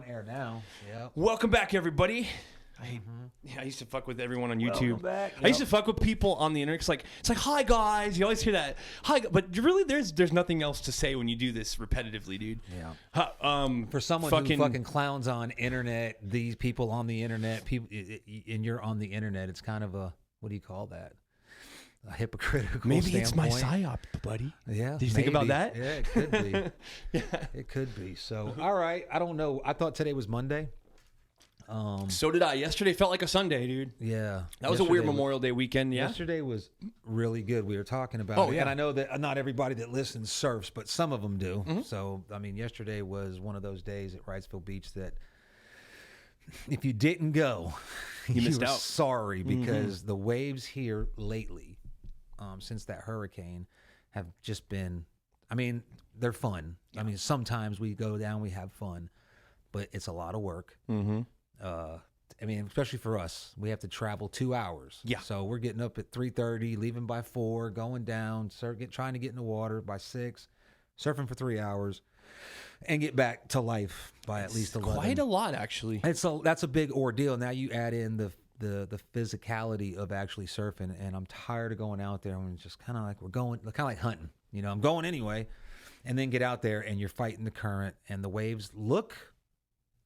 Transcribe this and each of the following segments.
air now. Yeah. Welcome back, everybody. I used to fuck with everyone on YouTube. Back. I used to fuck with people on the internet. It's like, hi guys. You always hear that. Hi, but really, there's nothing else to say when you do this repetitively, dude. Yeah. For someone who fucking clowns on internet, these people on the internet, and you're on the internet, it's kind of a, what do you call that? A hypocritical Maybe standpoint. it's my psyop, buddy. Yeah. Did you think about that? Yeah, it could be. Yeah. It could be. So, all right. I don't know. I thought today was Monday. So did I. Yesterday felt like a Sunday, dude. Yeah. That was a weird Memorial Day weekend, yeah? Yesterday was really good. We were talking about it. Yeah. And I know that not everybody that listens surfs, but some of them do. So, I mean, yesterday was one of those days at Wrightsville Beach that if you didn't go, you missed were out. Sorry, because the waves here lately, since that hurricane, have just been, I mean, they're fun. Yeah. I mean, sometimes we go down, we have fun, but it's a lot of work. I mean, especially for us, we have to travel 2 hours. Yeah. So we're getting up at 3:30, leaving by 4, going down, trying to get in the water by 6, surfing for 3 hours, and get back to life by at least 11. Quite a lot, actually. That's a big ordeal. Now you add in the physicality of actually surfing, and I'm tired of going out there and just kind of like kind of like hunting. You know, I'm going anyway, and then get out there and you're fighting the current, and the waves look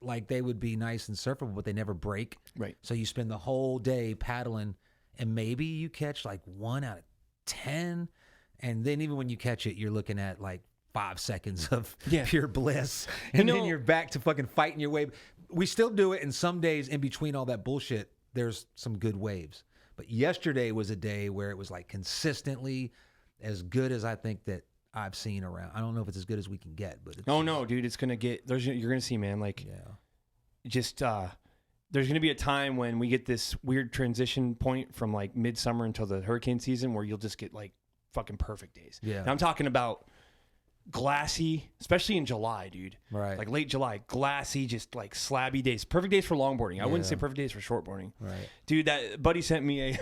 like they would be nice and surfable, but they never break. Right. So you spend the whole day paddling, and maybe you catch like 1 out of 10, and then even when you catch it, you're looking at like 5 seconds of pure bliss, and then you're back to fucking fighting your wave. We still do it, and some days in between all that bullshit, there's some good waves. But yesterday was a day where it was like consistently as good as I think that I've seen around. I don't know if it's as good as we can get, but no, dude, it's gonna get. You're gonna see, man. Like, just there's gonna be a time when we get this weird transition point from like midsummer until the hurricane season, where you'll just get like fucking perfect days. Yeah, now I'm talking about glassy, especially in July, dude. Right. Like late July, glassy, just like slabby days. Perfect days for longboarding. I wouldn't say perfect days for shortboarding. Right. Dude, that buddy sent me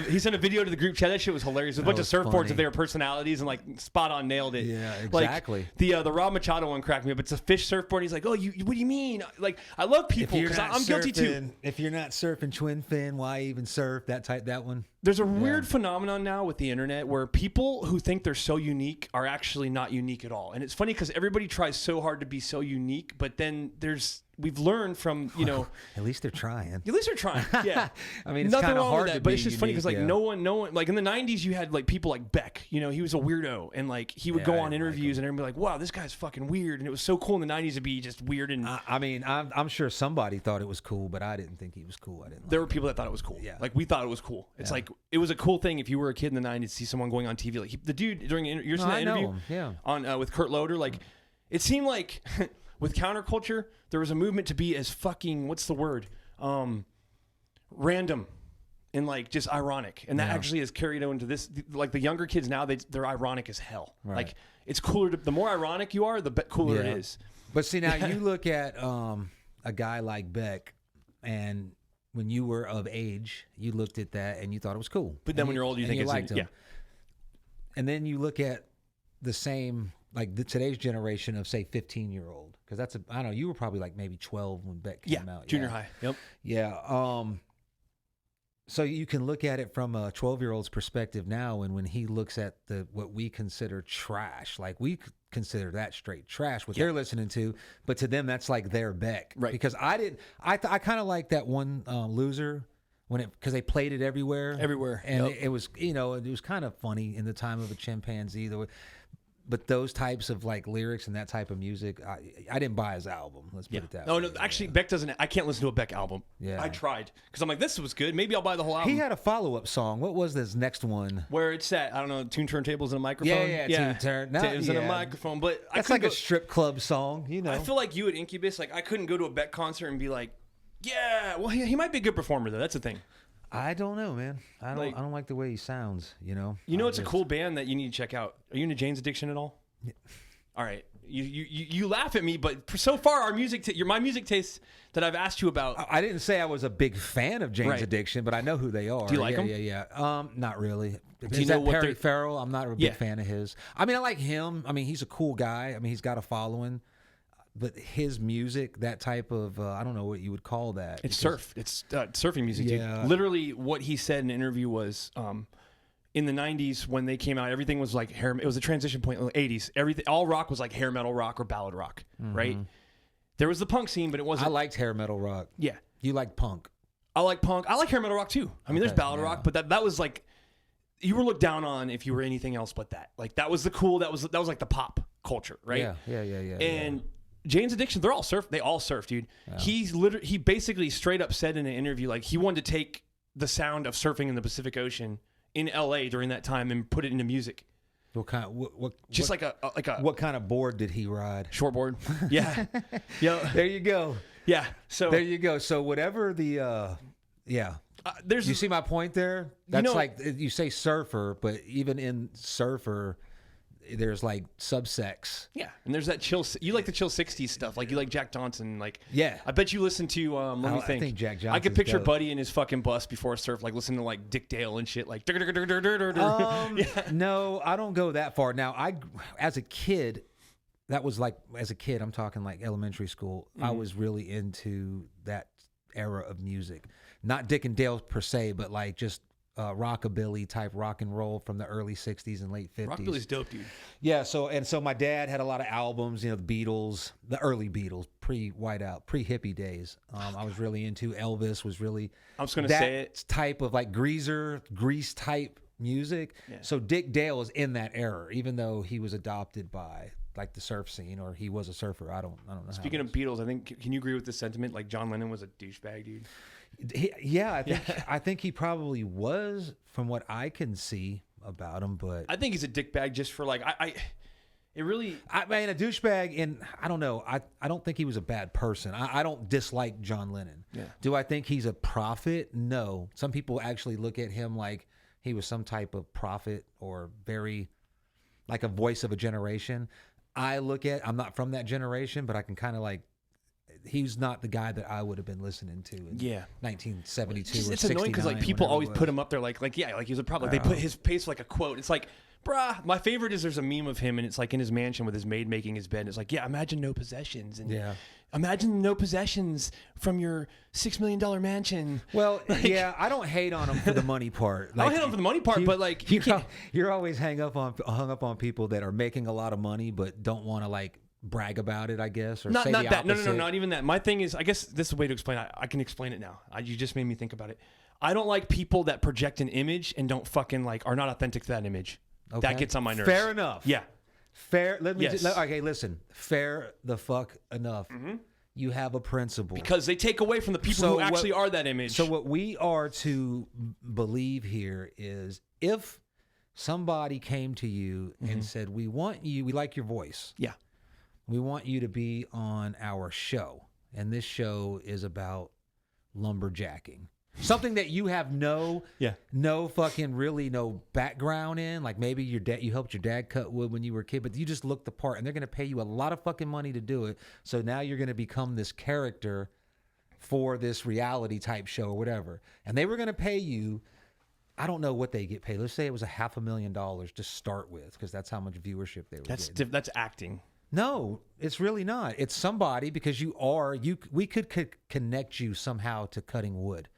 he sent a video to the group chat. That shit was hilarious. A bunch of surfboards with their personalities and like spot on nailed it. Yeah, exactly. Like, the Rob Machado one cracked me up. It's a fish surfboard. He's like, oh, what do you mean? Like, I love people because I'm guilty too. If you're not surfing twin fin, why even surf that one? There's a weird phenomenon now with the internet where people who think they're so unique are actually not unique at all. And it's funny because everybody tries so hard to be so unique, but then we've learned from, at least they're trying. At least they're trying. Yeah. I mean, it's nothing kind of wrong hard with that, to but be it's just funny because like no one, like in the 90s you had like people like Beck, he was a weirdo and like he would go on interviews and everybody be like, wow, this guy's fucking weird. And it was so cool in the 90s to be just weird. And I mean, I'm sure somebody thought it was cool, but I didn't think he was cool. There were people that thought it was cool. Yeah. Like we thought it was cool. It's like, it was a cool thing if you were a kid in the 90s to see someone going on TV. Like the dude during you're seeing that interview on with Kurt Loder, like it seemed like with counterculture, there was a movement to be as fucking, what's the word? Random and like just ironic. And that actually is carried into this, like the younger kids now, they're ironic as hell. Right. Like it's cooler, the more ironic you are, the cooler it is. But see, now you look at a guy like Beck, and when you were of age, you looked at that and you thought it was cool. But then when you're older, you think it's liked him. Yeah. And then you look at the same, like today's generation of say 15-year-old, because I don't know, you were probably like maybe 12 when Beck came out. Junior high. Yep. Yeah. So you can look at it from a 12-year-old's perspective now, and when he looks at what we consider trash, like we consider that straight trash, what they're listening to, but to them that's like their Beck. Right. Because I kind of like that one Loser because they played it everywhere, and it was it was kind of funny in the time of a chimpanzee. But those types of like lyrics and that type of music, I didn't buy his album. Let's put it that way. No, actually, Beck doesn't. I can't listen to a Beck album. Yeah, I tried because I'm like, this was good. Maybe I'll buy the whole album. He had a follow-up song. What was this next one? Where it's at, I don't know, tune turntables and a microphone. Tune turn. Tables and a microphone. But that's like a strip club song, I feel like you at Incubus, like I couldn't go to a Beck concert and be like, yeah, well, he might be a good performer though. That's the thing. I don't know, man. I don't like the way he sounds. It's a cool band that you need to check out. Are you into Jane's Addiction at all? Yeah. All right. You laugh at me, but so far our my music taste that I've asked you about. I didn't say I was a big fan of Jane's Addiction, but I know who they are. Do you like them? Yeah. Not really. Do you know what Perry Farrell? I'm not a big fan of his. I mean, I like him. I mean, he's a cool guy. I mean, he's got a following. but his music, that type of I don't know what you would call that. It's surf. It's surfing music. Yeah. Dude. Literally, what he said in an interview was, in the 90s when they came out, everything was like hair. It was a transition point in the 80s. Everything, all rock was like hair metal rock or ballad rock, right? There was the punk scene, but it wasn't. I liked hair metal rock. Yeah. You like punk. I like punk. I like hair metal rock too. I mean, there's ballad rock, but that was like, you were looked down on if you were anything else but that. Like that was the cool. That was like the pop culture, right? Yeah. And Jane's Addiction, they all surf, dude. Yeah. He basically straight up said in an interview, like he wanted to take the sound of surfing in the Pacific Ocean in LA during that time and put it into music. What kind? What? Just what, like a. What kind of board did he ride? Shortboard. Yeah. Yeah. There you go. Yeah. So there you go. So whatever the you see my point there? That's like you say surfer, but even in surfer, there's like subsects. Yeah, and there's that chill. You like the chill '60s stuff, like you like Jack Johnson. Like yeah, I bet you listen to. I think Jack Johnson. I could picture Buddy in his fucking bus before a surf, like listening to like Dick Dale and shit. Like no, I don't go that far. Now as a kid, I'm talking like elementary school. I was really into that era of music. Not Dick and Dale per se, but like just rockabilly type rock and roll from the early 60s and late 50s. Rockabilly's dope, dude. Yeah, so my dad had a lot of albums, the Beatles, the early Beatles, pre-Whiteout, pre-hippie days. I was really into Elvis, was really I was going to say it. Type of like Grease type music. Yeah. So Dick Dale is in that era, even though he was adopted by like the surf scene, or he was a surfer. I don't know. Speaking of Beatles, I think, can you agree with this sentiment? Like John Lennon was a douchebag, dude. I think he probably was, from what I can see about him. But I think he's a dickbag just for like I mean a douchebag, and I don't know. I don't think he was a bad person. I don't dislike John Lennon. Yeah. Do I think he's a prophet? No. Some people actually look at him like he was some type of prophet or very like a voice of a generation. I'm not from that generation, but I can kind of like. He's not the guy that I would have been listening to in 1972 or it's annoying because like people always put him up there like he's a problem. Like, they put his face like a quote. It's like, bruh. My favorite is there's a meme of him and it's like in his mansion with his maid making his bed. It's like, yeah, imagine no possessions and imagine no possessions from your $6 million mansion. Well, like, I don't hate on him for the money part. Like, I don't hate on him for the money part, but like you're always hung up on people that are making a lot of money but don't want to like brag about it, I guess, or not say that. the opposite. No, not even that. My thing is, I guess this is a way to explain it. I can explain it now. You just made me think about it. I don't like people that project an image and don't fucking like are not authentic to that image. Okay. That gets on my nerves. Fair enough. Yeah. Fair. Okay, listen. Fair the fuck enough. Mm-hmm. You have a principle. Because they take away from the people who actually are that image. So what we are to believe here is if somebody came to you and said, we like your voice. Yeah. We want you to be on our show, and this show is about lumberjacking. Something that you have no background in. Like maybe you helped your dad cut wood when you were a kid, but you just look the part, and they're going to pay you a lot of fucking money to do it. So now you're going to become this character for this reality type show or whatever. And they were going to pay you, I don't know what they get paid. Let's say it was $500,000 to start with, because that's how much viewership they were getting. That's acting. No, it's really not. It's somebody, because we could connect you somehow to cutting wood.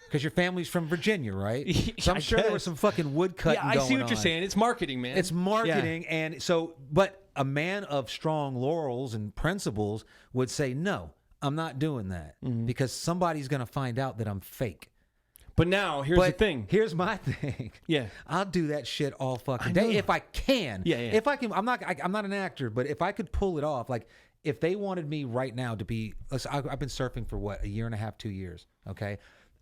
Because your family's from Virginia, right? So I'm sure there was some fucking wood cutting going on. Yeah, I see what you're saying. It's marketing, man. It's marketing. Yeah. And so, but a man of strong laurels and principles would say, no, I'm not doing that. Mm-hmm. Because somebody's going to find out that I'm fake. But now, here's the thing. Here's my thing. Yeah. I'll do that shit all fucking day if I can. Yeah. If I can, I'm not an actor, but if I could pull it off, like if they wanted me right now to be, I've been surfing for what, 1.5 years, 2 years. Okay.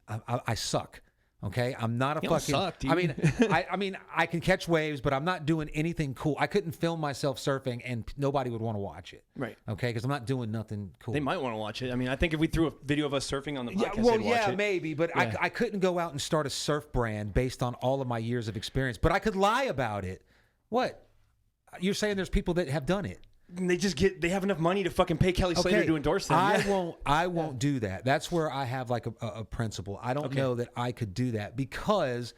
I suck. Okay, I'm not a you fucking. Suck, dude. I mean, I can catch waves, but I'm not doing anything cool. I couldn't film myself surfing, and nobody would want to watch it. Right. Okay, because I'm not doing nothing cool. They might want to watch it. I mean, I think if we threw a video of us surfing on the podcast, they'd watch it. Maybe, but yeah. I couldn't go out and start a surf brand based on all of my years of experience. But I could lie about it. What? You're saying there's people that have done it? They have enough money to fucking pay Kelly Slater to endorse them. I won't do that. That's where I have like a principle. I don't know that I could do that, because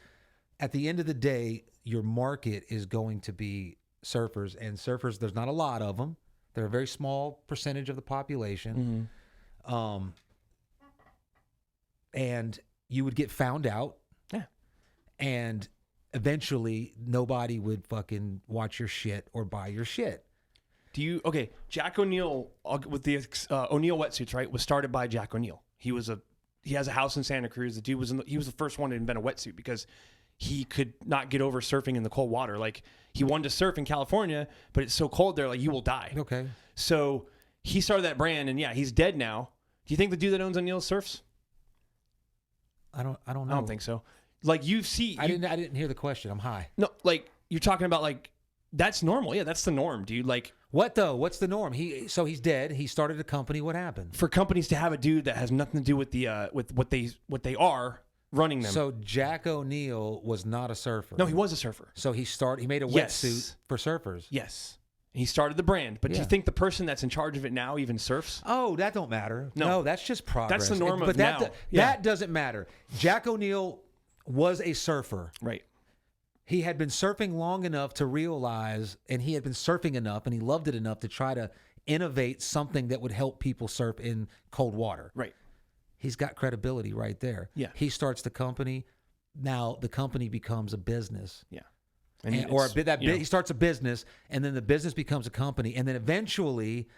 at the end of the day, your market is going to be surfers, and surfers, there's not a lot of them. They're a very small percentage of the population. And you would get found out. Yeah. And eventually nobody would fucking watch your shit or buy your shit. Jack O'Neill with the O'Neill wetsuits, right, was started by Jack O'Neill. He has a house in Santa Cruz. The dude he was the first one to invent a wetsuit because he could not get over surfing in the cold water. Like, he wanted to surf in California, but it's so cold there, like, you will die. Okay. So he started that brand, and yeah, he's dead now. Do you think the dude that owns O'Neill surfs? I don't know. I don't think so. Like, I didn't hear the question. I'm high. No, like, you're talking about, like, that's normal. Yeah, that's the norm, dude. Like, what though? What's the norm? So he's dead. He started a company. What happened? For companies to have a dude that has nothing to do with the with what they are running them. So Jack O'Neill was not a surfer. No, he was a surfer. So he made a wetsuit for surfers. Yes. He started the brand, but do you think the person that's in charge of it now even surfs? Oh, that don't matter. No, that's just progress. That's the norm of now. That doesn't matter. Jack O'Neill was a surfer. Right. He had been surfing long enough to realize, and he had been surfing enough, and he loved it enough to try to innovate something that would help people surf in cold water. Right. He's got credibility right there. Yeah. He starts the company. Now the company becomes a business. Yeah. He starts a business, and then the business becomes a company, and then eventually,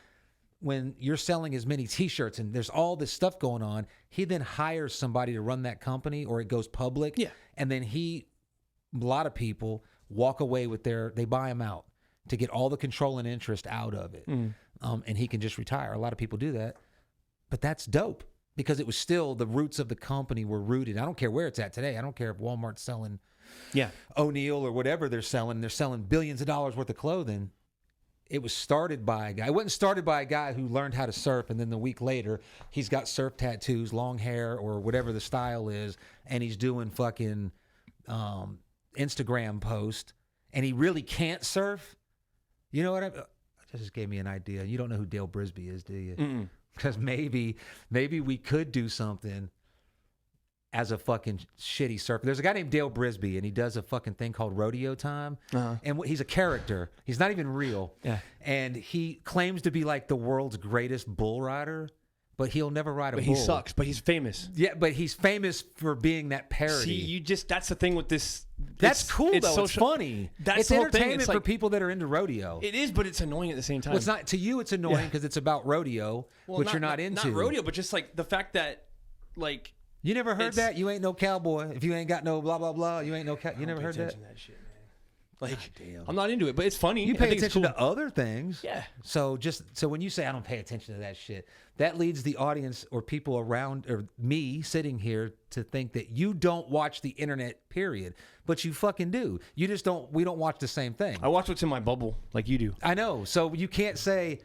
when you're selling as many T-shirts and there's all this stuff going on, he then hires somebody to run that company, or it goes public. Yeah. And then a lot of people walk away with they buy him out to get all the control and interest out of it. And he can just retire. A lot of people do that, but that's dope because it was still the roots of the company were rooted. I don't care where it's at today. I don't care if Walmart's selling O'Neill or whatever they're selling billions of dollars worth of clothing. It was started by a guy. It wasn't started by a guy who learned how to surf, and then the week later, he's got surf tattoos, long hair, or whatever the style is, and he's doing fucking Instagram post, and he really can't surf. You know what? That just gave me an idea. You don't know who Dale Brisby is, do you? Because maybe we could do something as a fucking shitty surfer. There's a guy named Dale Brisby, and he does a fucking thing called Rodeo Time. And he's a character. He's not even real. Yeah. And he claims to be like the world's greatest bull rider, but he'll never ride a bull. But he sucks, but he's famous. Yeah, but he's famous for being that parody. See, that's the thing with this. That's cool, though. It's funny. It's entertainment for people that are into rodeo. It is, but it's annoying at the same time. Well, it's not, to you, it's annoying because it's about rodeo, which you're not into. Not rodeo, but just like the fact that, like... You never heard that? You ain't no cowboy. If you ain't got no blah, blah, blah, you ain't no cowboy. You never heard that? To that shit, man. Like, I'm not into it, but it's funny. You pay attention to other things. Yeah. So when you say I don't pay attention to that shit, that leads the audience or people around or me sitting here to think that you don't watch the internet, period. But you fucking do. You just don't. We don't watch the same thing. I watch what's in my bubble, like you do. I know. So you can't say.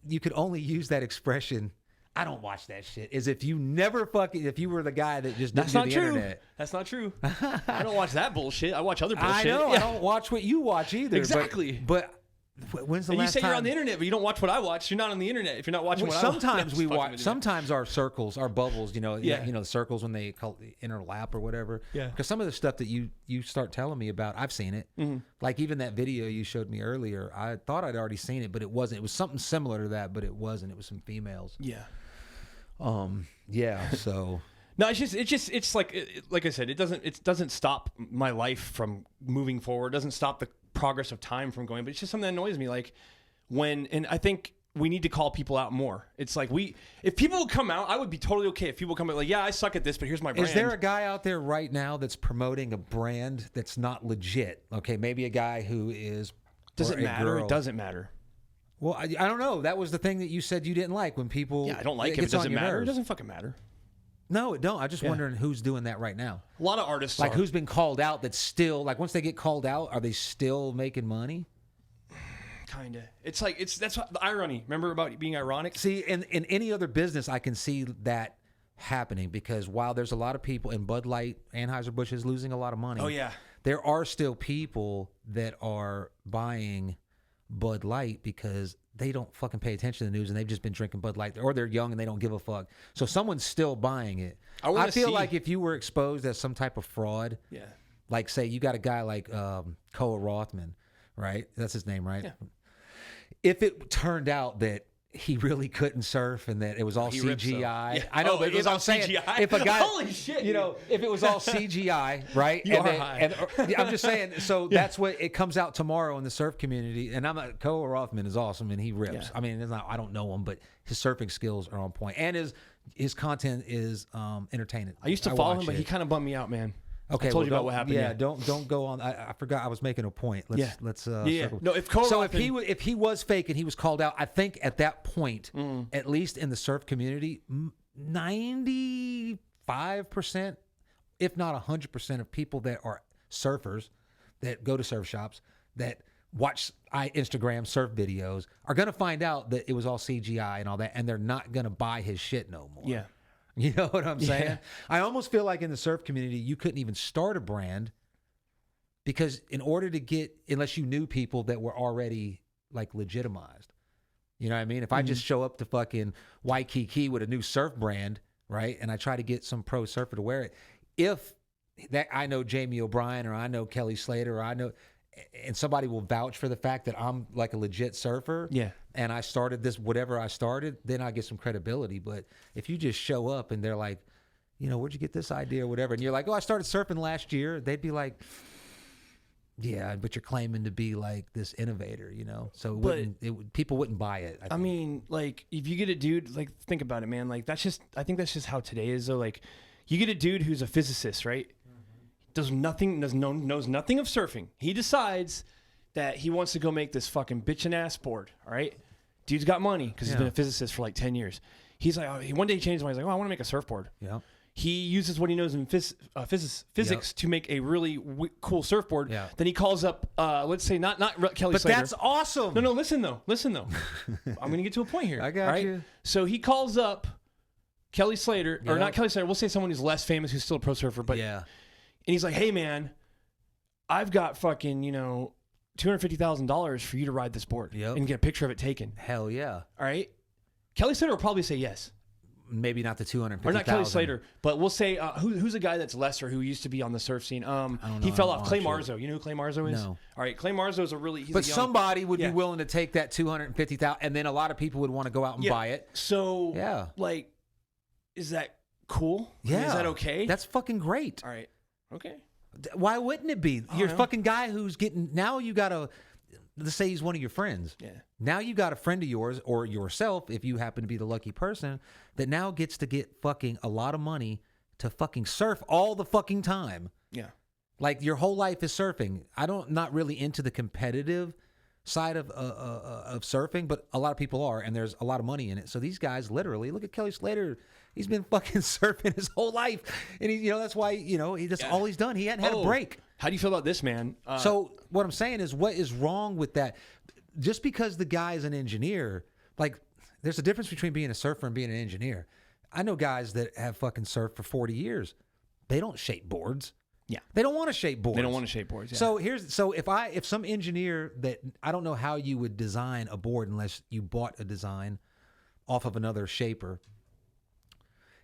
You could only use that expression. I don't watch that shit. Is if you were the guy that just didn't do the internet. That's not true. I don't watch that bullshit. I watch other bullshit. I know. Yeah. I don't watch what you watch either. Exactly. But when's the last time? You say you're on the internet, but you don't watch what I watch. You're not on the internet if you're not watching what I watch. Sometimes we watch. Sometimes our circles, our bubbles, the circles when they interlap or whatever. Yeah. Because some of the stuff that you start telling me about, I've seen it. Mm-hmm. Like even that video you showed me earlier, I thought I'd already seen it, but it wasn't. It was something similar to that, but it wasn't. It was some females. Yeah. So no, it's like I said, it doesn't stop my life from moving forward. It doesn't stop the progress of time from going, but it's just something that annoys me. Like and I think we need to call people out more. It's like if people would come out, I would be totally okay if people come out like, yeah, I suck at this, but here's my brand. Is there a guy out there right now that's promoting a brand that's not legit? Okay, maybe a guy who is. Does it matter? It doesn't matter. Well, I don't know. That was the thing that you said you didn't like when people. Yeah, I don't like it. It doesn't matter. It doesn't fucking matter. No, it don't. I'm just wondering who's doing that right now. A lot of artists like who's been called out that's still like once they get called out, are they still making money? Kinda. It's like that's what, the irony. Remember about being ironic? See, in any other business, I can see that happening because while there's a lot of people in Bud Light, Anheuser-Busch is losing a lot of money. Oh yeah. There are still people that are buying Bud Light because they don't fucking pay attention to the news and they've just been drinking Bud Light, or they're young and they don't give a fuck. So someone's still buying it. I feel like if you were exposed as some type of fraud, like say you got a guy like Koa Rothman, right? That's his name, right? Yeah. if it turned out that he really couldn't surf and that it was all CGI. Yeah. I know, but it was all CGI. If a guy, holy shit, if it was all CGI, right? I'm just saying. So that's what it comes out tomorrow in the surf community. And Koa Rothman is awesome and he rips. Yeah. I mean, I don't know him, but his surfing skills are on point and his content is entertaining. I used to follow him, but he kind of bummed me out, man. Okay, I told you about what happened. Yeah, don't go on. I forgot I was making a point. Let's No, if he was fake and he was called out, I think at that point, at least in the surf community, 95%, if not 100% of people that are surfers that go to surf shops that watch Instagram surf videos are gonna find out that it was all CGI and all that, and they're not gonna buy his shit no more. Yeah. You know what I'm saying? Yeah. I almost feel like in the surf community, you couldn't even start a brand because in order to get, unless you knew people that were already like legitimized, you know what I mean? If I just show up to fucking Waikiki with a new surf brand, right? And I try to get some pro surfer to wear it. If that I know Jamie O'Brien or I know Kelly Slater or I know, and somebody will vouch for the fact that I'm like a legit surfer. Yeah. And I started this, whatever I started, then I get some credibility. But if you just show up and they're like, where'd you get this idea or whatever? And you're like, I started surfing last year. They'd be like, yeah, but you're claiming to be like this innovator, So people wouldn't buy it. I mean, like if you get a dude, like think about it, man. Like I think that's just how today is though. Like you get a dude who's a physicist, right? Knows nothing of surfing. He decides that he wants to go make this fucking bitchin' ass board, all right? Dude's got money because he's been a physicist for like 10 years. He's like, one day he changed his mind. He's like, I want to make a surfboard. Yeah. He uses what he knows in physics to make a really cool surfboard. Yeah. Then he calls up, let's say, not Kelly Slater. But that's awesome. No, listen though. I'm going to get to a point here. I got you. So he calls up Kelly Slater, or not Kelly Slater. We'll say someone who's less famous, who's still a pro surfer, but yeah. And he's like, hey, man, I've got fucking, $250,000 for you to ride this board and get a picture of it taken. Hell yeah. All right. Kelly Slater will probably say yes. Maybe not the 250,000. Or not Kelly Slater, but we'll say who's a guy that's lesser who used to be on the surf scene. He fell off. Clay Marzo. You know who Clay Marzo is? No. All right. Clay Marzo is somebody would be willing to take that 250,000, and then a lot of people would want to go out and buy it. So like, is that cool? Yeah. Is that okay? That's fucking great. All right. Okay. Why wouldn't it be? You're a fucking guy who's getting, now you got to, let's say he's one of your friends. Yeah. Now you got a friend of yours or yourself, if you happen to be the lucky person, that now gets to get fucking a lot of money to fucking surf all the fucking time. Yeah. Like your whole life is surfing. Not really into the competitive side of surfing, but a lot of people are, and there's a lot of money in it. So these guys literally, look at Kelly Slater. He's been fucking surfing his whole life, and he, that's why that's all he's done. He hadn't had a break. How do you feel about this, man? So what I'm saying is, what is wrong with that? Just because the guy is an engineer, like there's a difference between being a surfer and being an engineer. I know guys that have fucking surfed for 40 years. They don't shape boards. Yeah, they don't want to shape boards. They don't want to shape boards. Yeah. So if some engineer that, I don't know how you would design a board unless you bought a design off of another shaper.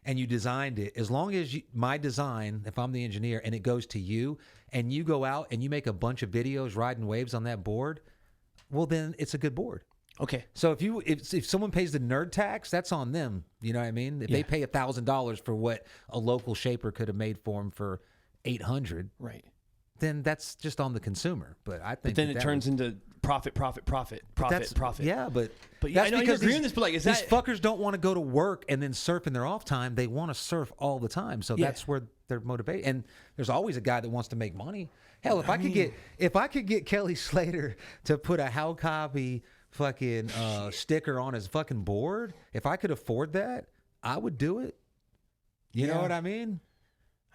And you designed it, as long as my design, if I'm the engineer and it goes to you and you go out and you make a bunch of videos riding waves on that board, well, then it's a good board. Okay. So if someone pays the nerd tax, that's on them. You know what I mean? If they pay $1,000 for what a local shaper could have made for them for $800, right? Then that's just on the consumer. But I think it turns into profit. Yeah, but yeah, I know you're agreeing with this, but like, these fuckers don't want to go to work and then surf in their off time. They want to surf all the time. So that's where they're motivated. And there's always a guy that wants to make money. Hell, if I could get Kelly Slater to put a How Copy fucking sticker on his fucking board, if I could afford that, I would do it. You know what I mean?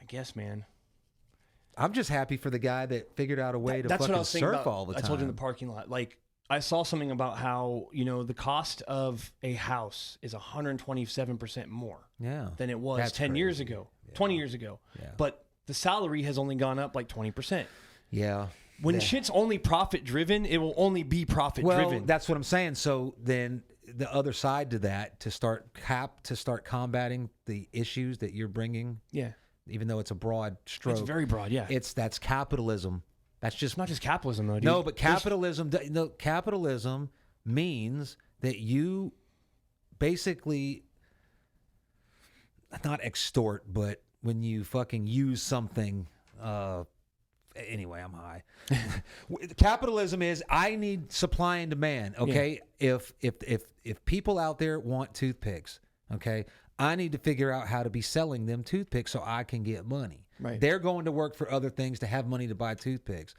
I guess, man. I'm just happy for the guy that figured out a way to fucking surf all the time. I told you in the parking lot. Like, I saw something about how, the cost of a house is 127% more than it was 10 years ago, 20 years ago. Yeah. But the salary has only gone up like 20%. Yeah. When shit's only profit driven, it will only be profit driven. Well, that's what I'm saying. So then the other side to that, to start combating the issues that you're bringing. Yeah. Even though it's a broad stroke. It's very broad, yeah. That's capitalism. That's just not just capitalism, though. Dude. No, but capitalism means that you basically not extort, but when you fucking use something, anyway, I'm high. Capitalism is I need supply and demand. Okay, if people out there want toothpicks, okay, I need to figure out how to be selling them toothpicks so I can get money. Right. They're going to work for other things to have money to buy toothpicks.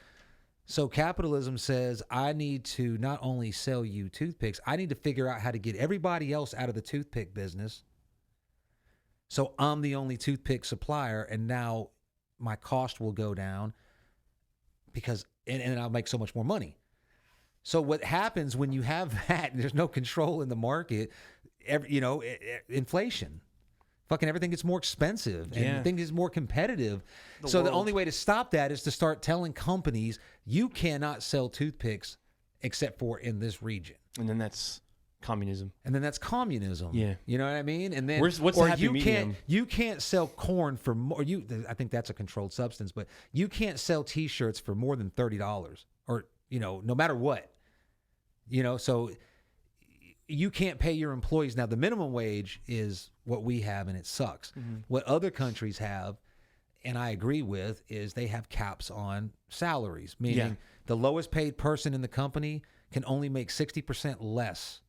So capitalism says I need to not only sell you toothpicks, I need to figure out how to get everybody else out of the toothpick business. So I'm the only toothpick supplier, and now my cost will go down because and I'll make so much more money. So what happens when you have that, and there's no control in the market, inflation. Fucking everything gets more expensive and things is more competitive. The only way to stop that is to start telling companies you cannot sell toothpicks except for in this region. And then that's communism. Yeah. You know what I mean? And then what's the happy medium? You can't sell corn for more. I think that's a controlled substance, but you can't sell T-shirts for more than $30 or, no matter what. So you can't pay your employees. Now, the minimum wage is what we have, and it sucks. Mm-hmm. What other countries have, and I agree with, is they have caps on salaries, meaning the lowest paid person in the company can only make 60% less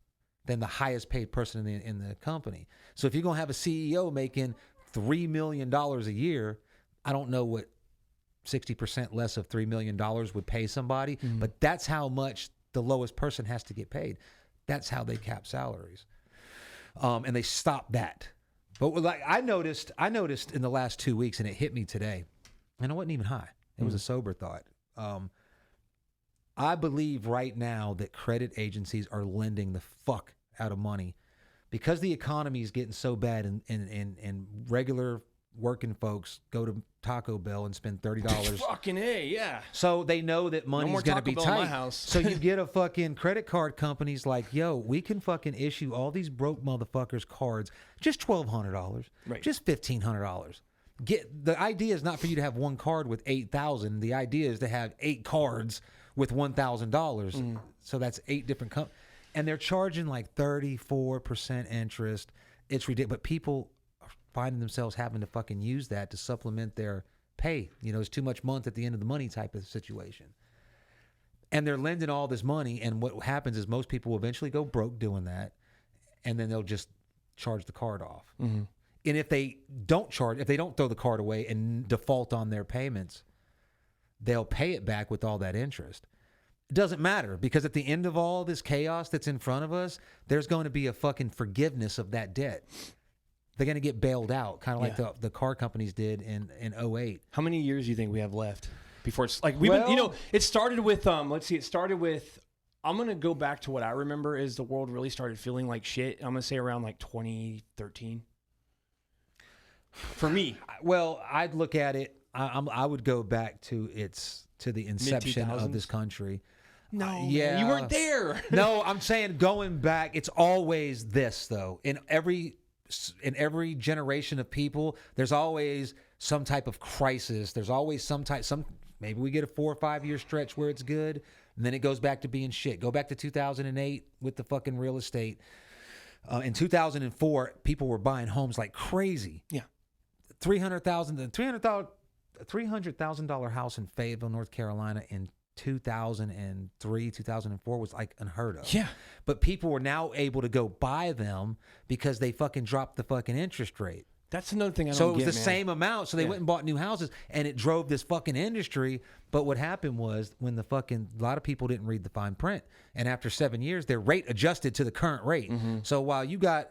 than the highest paid person in the company. So if you're going to have a CEO making $3 million a year, I don't know what 60% less of $3 million would pay somebody, but that's how much the lowest person has to get paid. That's how they cap salaries, and they stopped that. But like I noticed in the last 2 weeks, and it hit me today, and it wasn't even high. It was a sober thought. I believe right now that credit agencies are lending the fuck out of money because the economy is getting so bad, and regular working folks go to Taco Bell and spend $30. Fucking A, yeah. So they know that money's going to be tight. tight. In my house. So you get a fucking credit card companies like, yo, we can fucking issue all these broke motherfuckers cards, just $1,200, right. Just $1,500. The idea is not for you to have one card with $8,000. The idea is to have 8 cards with $1,000. So that's 8 different companies. And they're charging like 34% interest. It's ridiculous. But people finding themselves having to fucking use that to supplement their pay. It's too much month at the end of the money type of situation. And they're lending all this money, and what happens is most people will eventually go broke doing that, and then they'll just charge the card off. Mm-hmm. And if they don't throw the card away and default on their payments, they'll pay it back with all that interest. It doesn't matter, because at the end of all this chaos that's in front of us, there's going to be a fucking forgiveness of that debt. They're going to get bailed out, kind of like the car companies did in 2008. How many years do you think we have left before it's like it started with I'm going to go back to what I remember is the world really started feeling like shit. I'm going to say around like 2013. For me. Well, I'd look at it. I would go back to the inception of this country. No, you weren't there. No, I'm saying going back, it's always this though. In every generation of people, there's always some type of crisis. There's always maybe we get a 4 or 5 year stretch where it's good, and then it goes back to being shit. Go back to 2008 with the fucking real estate. In 2004, people were buying homes like crazy. Yeah. $300,000 house in Fayetteville, North Carolina in 2003, 2004 was like unheard of. Yeah. But people were now able to go buy them because they fucking dropped the fucking interest rate. That's another thing I don't get, So it was the same amount. So they went and bought new houses, and it drove this fucking industry. But what happened was when a lot of people didn't read the fine print. And after 7 years, their rate adjusted to the current rate. Mm-hmm. So while you got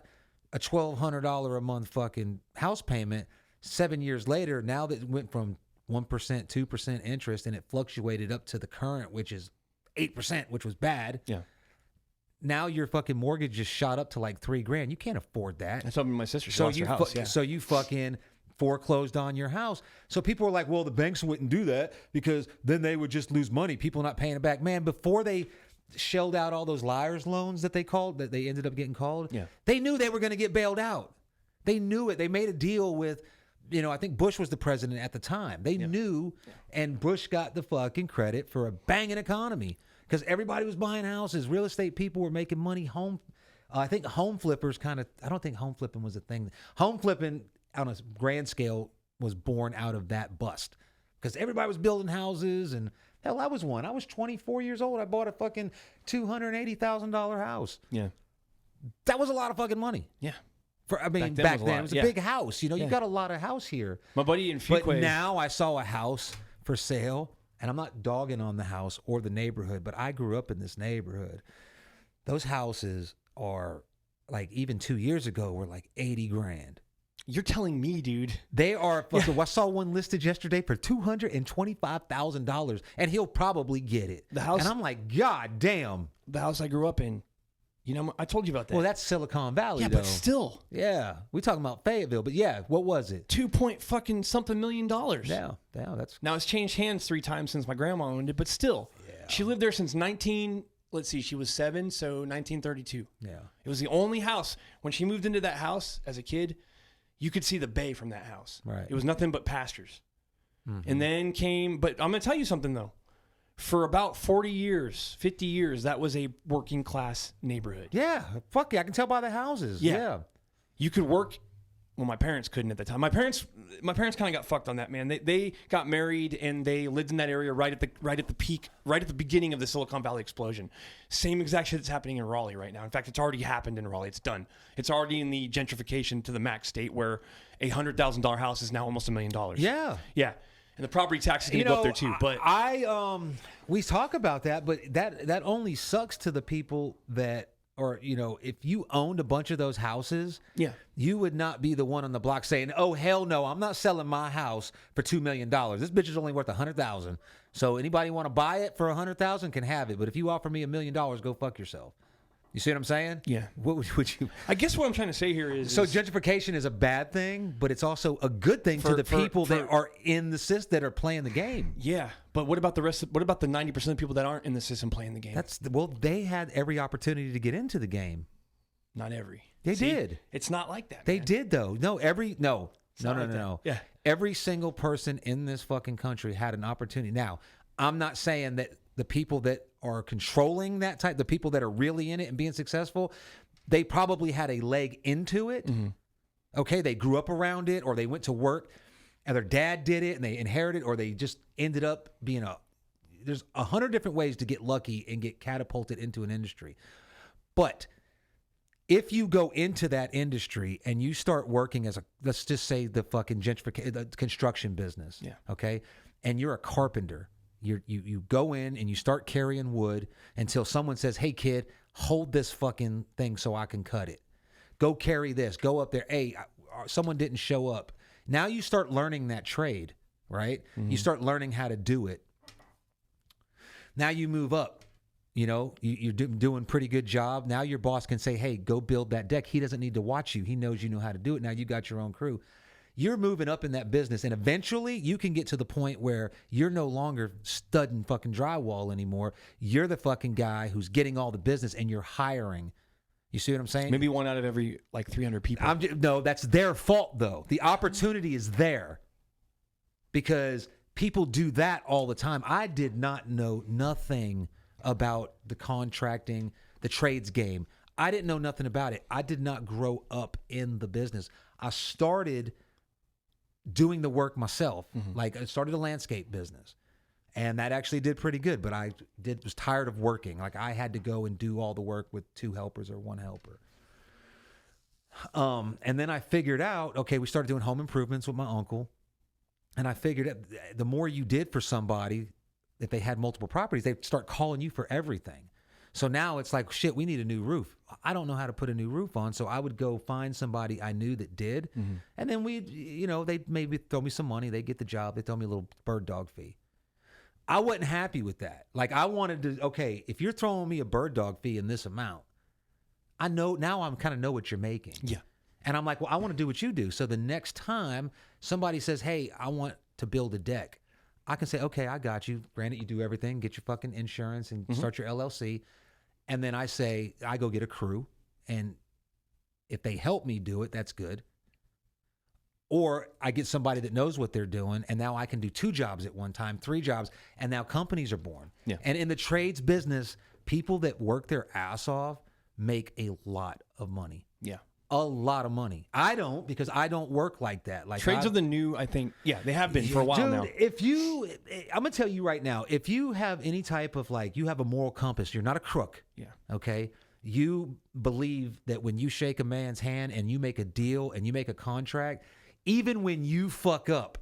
a $1,200 a month fucking house payment, 7 years later, now that it went from 1%, 2% interest, and it fluctuated up to the current, which is 8%, which was bad. Yeah. Now your fucking mortgage just shot up to like $3,000. You can't afford that. That's what my sister lost her house. So you fucking foreclosed on your house. So people were like, well, the banks wouldn't do that because then they would just lose money. People not paying it back. Man, before they shelled out all those liars loans that they ended up getting called, they knew they were going to get bailed out. They knew it. They made a deal with, I think Bush was the president at the time. They knew, and Bush got the fucking credit for a banging economy. because everybody was buying houses. Real estate people were making money. I think home flippers I don't think home flipping was a thing. Home flipping on a grand scale was born out of that bust because everybody was building houses. And hell, I was one. I was 24 years old. I bought a fucking $280,000 house. Yeah. That was a lot of fucking money. Yeah. Back then it was a big house. You know, you got a lot of house here. My buddy in Fuquay. But now I saw a house for sale, and I'm not dogging on the house or the neighborhood, but I grew up in this neighborhood. Those houses are like, even 2 years ago, were like 80 grand. You're telling me, dude. They are. Yeah. I saw one listed yesterday for $225,000, and he'll probably get it. The house, and I'm like, God damn. The house I grew up in. You know, I told you about that. Well, that's Silicon Valley, yeah, though. But still. Yeah, we talking about Fayetteville, but yeah, what was it? $2.something million. Yeah, that's. Now it's changed hands 3 times since my grandma owned it, but still, she lived there since she was 7, so 1932. Yeah, it was the only house. When she moved into that house as a kid, you could see the bay from that house. Right. It was nothing but pastures. Mm-hmm. And then but I'm going to tell you something though. For about 40 years, 50 years, that was a working class neighborhood. Yeah. Fuck yeah. I can tell by the houses. Yeah. You could work. Well, my parents couldn't at the time. My parents kind of got fucked on that, man. They got married and they lived in that area right at the peak, right at the beginning of the Silicon Valley explosion. Same exact shit that's happening in Raleigh right now. In fact, it's already happened in Raleigh. It's done. It's already in the gentrification to the max state where a $100,000 house is now almost $1 million. Yeah. Yeah. And the property tax is going to go up there too. But we talk about that, but that only sucks to the people that, or, you know, if you owned a bunch of those houses, you would not be the one on the block saying, "Oh hell no, I'm not selling my house for $2 million. This bitch is only worth $100,000. So anybody want to buy it for $100,000 can have it. But if you offer me $1 million, go fuck yourself." You see what I'm saying? Yeah. What would you? I guess what I'm trying to say here is gentrification is a bad thing, but it's also a good thing to the people that are in the system that are playing the game. Yeah, but what about the rest? What about the 90% of people that aren't in the system playing the game? They had every opportunity to get into the game. Not every. They did. It's not like that. They did though. No. Yeah. Every single person in this fucking country had an opportunity. Now, I'm not saying that the people that are controlling that type, the people that are really in it and being successful, they probably had a leg into it. Mm-hmm. Okay, they grew up around it, or they went to work and their dad did it and they inherited, or they just ended up being there's 100 different ways to get lucky and get catapulted into an industry. But if you go into that industry and you start working as let's just say the fucking the construction business, okay, and you're a carpenter, you go in and you start carrying wood until someone says, "Hey kid, hold this fucking thing so I can cut it. Go carry this. Go up there. Hey, someone didn't show up." Now you start learning that trade, right? Mm-hmm. You start learning how to do it. Now you move up. You know, you're doing a pretty good job. Now your boss can say, "Hey, go build that deck." He doesn't need to watch you. He knows you know how to do it. Now you got your own crew. You're moving up in that business, and eventually you can get to the point where you're no longer studding fucking drywall anymore. You're the fucking guy who's getting all the business, and you're hiring. You see what I'm saying? Maybe 1 out of every 300 people. No, that's their fault though. The opportunity is there because people do that all the time. I did not know nothing about the contracting, the trades game. I didn't know nothing about it. I did not grow up in the business. I started doing the work myself. Mm-hmm. Like I started a landscape business, and that actually did pretty good, but was tired of working. Like I had to go and do all the work with 2 helpers or 1 helper. And then I figured out, okay, we started doing home improvements with my uncle, and I figured out the more you did for somebody, if they had multiple properties, they'd start calling you for everything. So now it's like, shit, we need a new roof. I don't know how to put a new roof on. So I would go find somebody I knew that did. Mm-hmm. And then they'd maybe throw me some money. They'd get the job. They'd throw me a little bird dog fee. I wasn't happy with that. Like I wanted to, okay, if you're throwing me a bird dog fee in this amount, I know now I'm kind of know what you're making. Yeah. And I'm like, well, I want to do what you do. So the next time somebody says, "Hey, I want to build a deck," I can say, "Okay, I got you. Granted, you do everything, get your fucking insurance and start your LLC." And then I say, I go get a crew. And if they help me do it, that's good. Or I get somebody that knows what they're doing, and now I can do 2 jobs at one time, 3 jobs, and now companies are born. Yeah. And in the trades business, people that work their ass off make a lot of money. Yeah. A lot of money. I don't, because I don't work like that. Like trades are the new, I think. Yeah, they have been for a while now. I'm gonna tell you right now, if you have any type of you have a moral compass, you're not a crook. Yeah. Okay. You believe that when you shake a man's hand and you make a deal and you make a contract, even when you fuck up,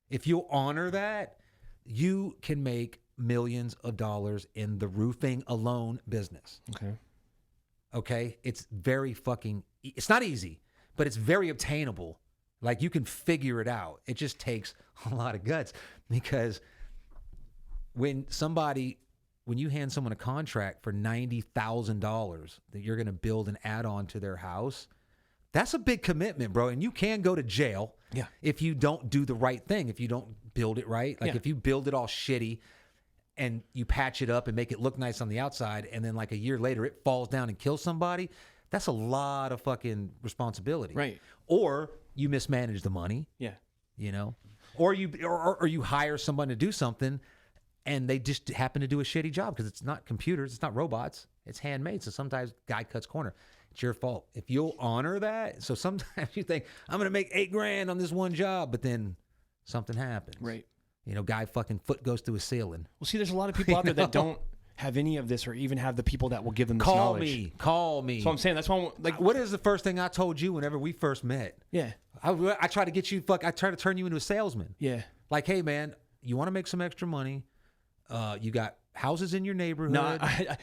if you'll honor that, you can make millions of dollars in the roofing alone business. Okay. It's very it's not easy, but it's very obtainable. Like, you can figure it out. It just takes a lot of guts, because when you hand someone a contract for $90,000 that you're going to build an add-on to their house, that's a big commitment, bro. And you can go to jail if you don't do the right thing, if you don't build it right. Like, if you build it all shitty and you patch it up and make it look nice on the outside, and then like a year later it falls down and kills somebody, that's a lot of fucking responsibility. Right. Or you mismanage the money. Yeah. You know? Or you hire someone to do something and they just happen to do a shitty job, because it's not computers, it's not robots, it's handmade. So sometimes guy cuts corner. It's your fault. If you'll honor that. So sometimes you think, I'm going to make $8,000 on this one job, but then something happens. Right. You know, guy fucking foot goes through a ceiling. Well, see, there's a lot of people out there that don't have any of this, or even have the people that will give them this knowledge. Call me. So I'm saying, that's why what is the first thing I told you whenever we first met? Yeah. I try to get you, I try to turn you into a salesman. Yeah. Like, hey man, you want to make some extra money? You got houses in your neighborhood. No,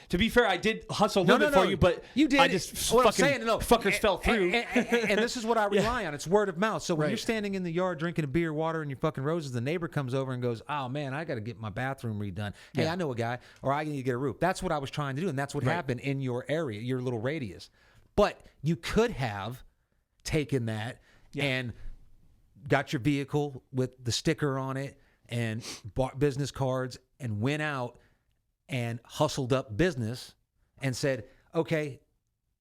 to be fair, I did hustle a little bit for you, but you did. I just fuckers fell through. And this is what I rely on. It's word of mouth. So when you're standing in the yard drinking a beer, water, and your fucking roses, the neighbor comes over and goes, oh man, I got to get my bathroom redone. Hey, I know a guy, or I need to get a roof. That's what I was trying to do, and that's what happened in your area, your little radius. But you could have taken that and got your vehicle with the sticker on it and bought business cards and went out and hustled up business and said, okay,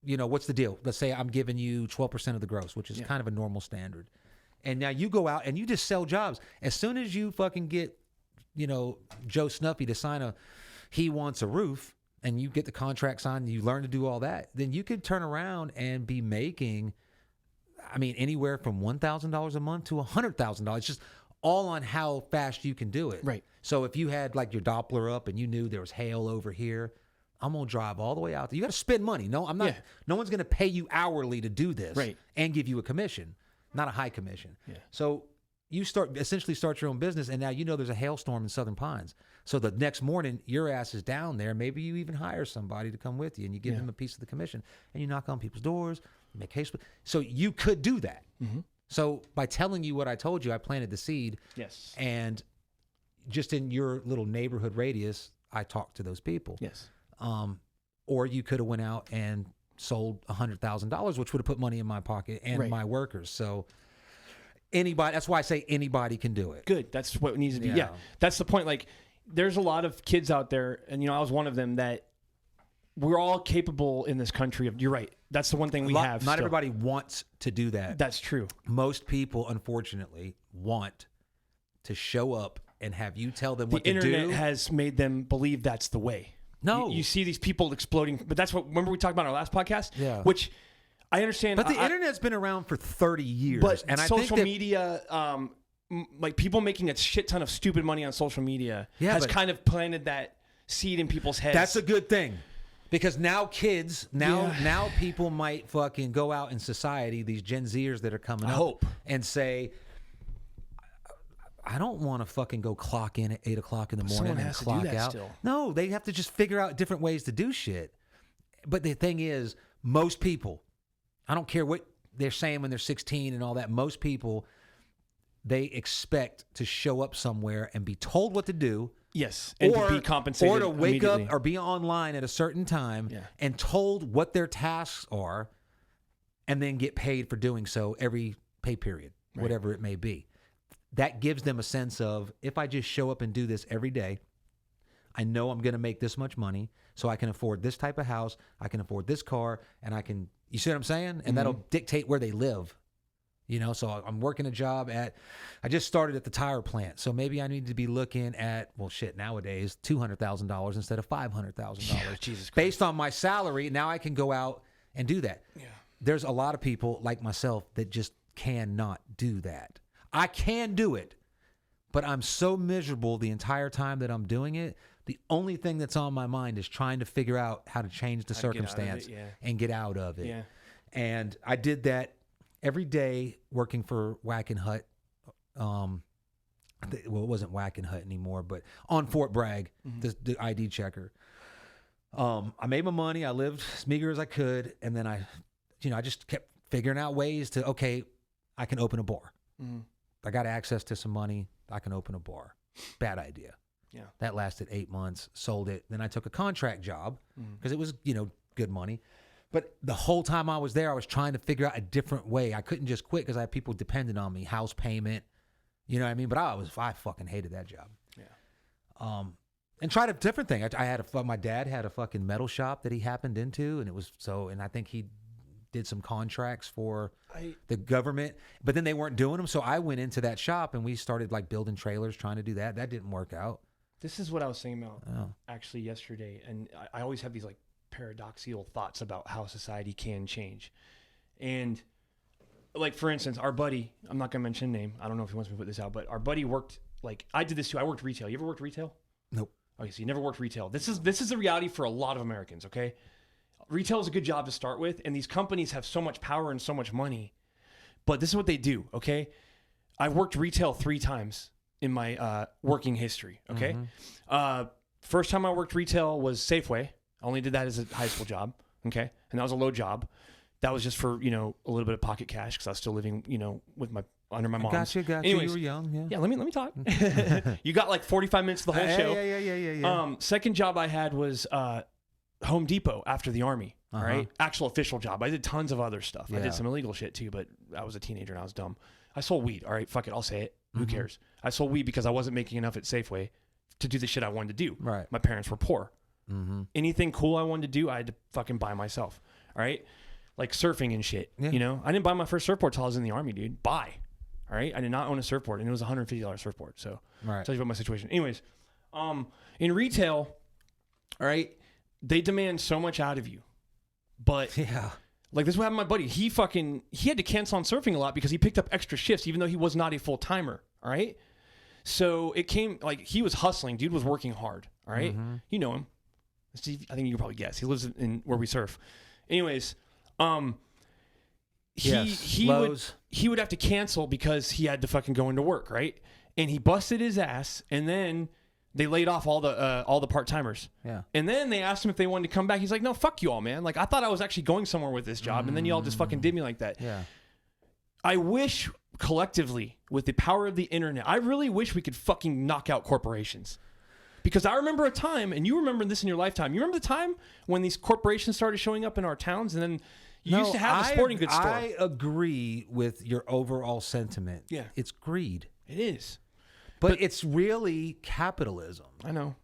you know, what's the deal? Let's say I'm giving you 12% of the gross, which is kind of a normal standard. And now you go out and you just sell jobs. As soon as you fucking get, you know, Joe Snuffy to sign he wants a roof, and you get the contract signed and you learn to do all that, then you could turn around and be making, I mean, anywhere from $1,000 a month to $100,000. It's just all on how fast you can do it. Right. So if you had like your Doppler up and you knew there was hail over here, I'm going to drive all the way out there. You got to spend money. No, I'm not. No one's going to pay you hourly to do this and give you a commission, not a high commission. Yeah. So you essentially start your own business, and now you know there's a hailstorm in Southern Pines. So the next morning, your ass is down there. Maybe you even hire somebody to come with you, and you give them a piece of the commission, and you knock on people's doors, you make haste. So you could do that. Mm-hmm. So by telling you what I told you, I planted the seed. Yes. And just in your little neighborhood radius, I talked to those people. Yes. Or you could have went out and sold $100,000, which would have put money in my pocket and my workers. So anybody, that's why I say anybody can do it. Good. That's what needs to be. Yeah. That's the point. Like, there's a lot of kids out there, and, you know, I was one of them, that we're all capable in this country of, you're right. That's the one thing we have. Not everybody wants to do that. That's true. Most people, unfortunately, want to show up and have you tell them what to do. The internet has made them believe that's the way. No. You see these people exploding, but that's what, remember we talked about in our last podcast? Yeah. Which I understand. But the internet's been around for 30 years. But and social media, like people making a shit ton of stupid money on social media has kind of planted that seed in people's heads. That's a good thing. Because now kids, now people might fucking go out in society, these Gen Zers that are coming up, and say, I don't want to fucking go clock in at 8 o'clock in the morning and clock out. Still. No, they have to just figure out different ways to do shit. But the thing is, most people, I don't care what they're saying when they're 16 and all that, most people, they expect to show up somewhere and be told what to do. Yes, and to be compensated or to wake up or be online at a certain time and told what their tasks are, and then get paid for doing so every pay period, whatever it may be. That gives them a sense of, if I just show up and do this every day, I know I'm going to make this much money, so I can afford this type of house, I can afford this car, and I can, you see what I'm saying? And that'll dictate where they live. You know, so I'm working a job I just started at the tire plant. So maybe I need to be looking at, well, shit, nowadays, $200,000 instead of $500,000. Jesus Christ. Based on my salary, now I can go out and do that. Yeah. There's a lot of people like myself that just cannot do that. I can do it, but I'm so miserable the entire time that I'm doing it. The only thing that's on my mind is trying to figure out how to change the circumstance and get out of it. Yeah. And I did that every day working for Whack and Hut. Well, it wasn't Whack and Hut anymore, but on Fort Bragg, the ID checker. I made my money. I lived as meager as I could. And then I just kept figuring out ways to, okay, I can open a bar. I got access to some money. I can open a bar. Bad idea. Yeah. That lasted 8 months, sold it. Then I took a contract job because it was, good money. But the whole time I was there, I was trying to figure out a different way. I couldn't just quit because I had people dependent on me, house payment, you know what I mean? But I fucking hated that job. Yeah. And tried a different thing. My dad had a fucking metal shop that he happened into, and I think he did some contracts for the government, but then they weren't doing them. So I went into that shop and we started like building trailers, trying to do that. That didn't work out. This is what I was saying about actually yesterday. And I always have these like paradoxical thoughts about how society can change. And like, for instance, our buddy, I'm not going to mention a name. I don't know if he wants me to put this out, but our buddy worked, like I did this too. I worked retail. You ever worked retail? Nope. Okay. So you never worked retail. This is the reality for a lot of Americans. Okay. Retail is a good job to start with. And these companies have so much power and so much money, but this is what they do. Okay. I worked retail 3 times in my working history. Okay. First time I worked retail was Safeway. I only did that as a high school job. Okay. And that was a low job. That was just for, a little bit of pocket cash because I was still living, with under my mom's. Gotcha. Anyways, you were young. Yeah. Yeah. Let me talk. You got like 45 minutes of the whole show. Yeah. Second job I had was Home Depot after the Army. All right. Actual official job. I did tons of other stuff. I did some illegal shit too, but I was a teenager and I was dumb. I sold weed. All right. Fuck it. I'll say it. Who cares? I sold weed because I wasn't making enough at Safeway to do the shit I wanted to do. Right. My parents were poor. Anything cool I wanted to do, I had to fucking buy myself. All right. Like surfing and shit. Yeah. I didn't buy my first surfboard till I was in the Army, dude. Buy. All right. I did not own a surfboard, and it was a $150 surfboard. So I'll tell you about my situation. Anyways, in retail, all right, they demand so much out of you. But like this is what happened to my buddy. He had to cancel on surfing a lot because he picked up extra shifts, even though he was not a full timer. All right. So it came like he was hustling. Dude was working hard. All right. You know him. Steve, I think you can probably guess. He lives in where we surf. Anyways, he would have to cancel because he had to fucking go into work, right? And he busted his ass, and then they laid off all the part-timers. Yeah. And then they asked him if they wanted to come back. He's like, "No, fuck you all, man. Like I thought I was actually going somewhere with this job, and then you all just fucking did me like that." Yeah. I wish collectively, with the power of the internet, I really wish we could fucking knock out corporations. Because I remember a time, and you remember this in your lifetime. You remember the time when these corporations started showing up in our towns, and then you used to have a sporting goods store. I agree with your overall sentiment. Yeah. It's greed. It is. But it's really capitalism. I know.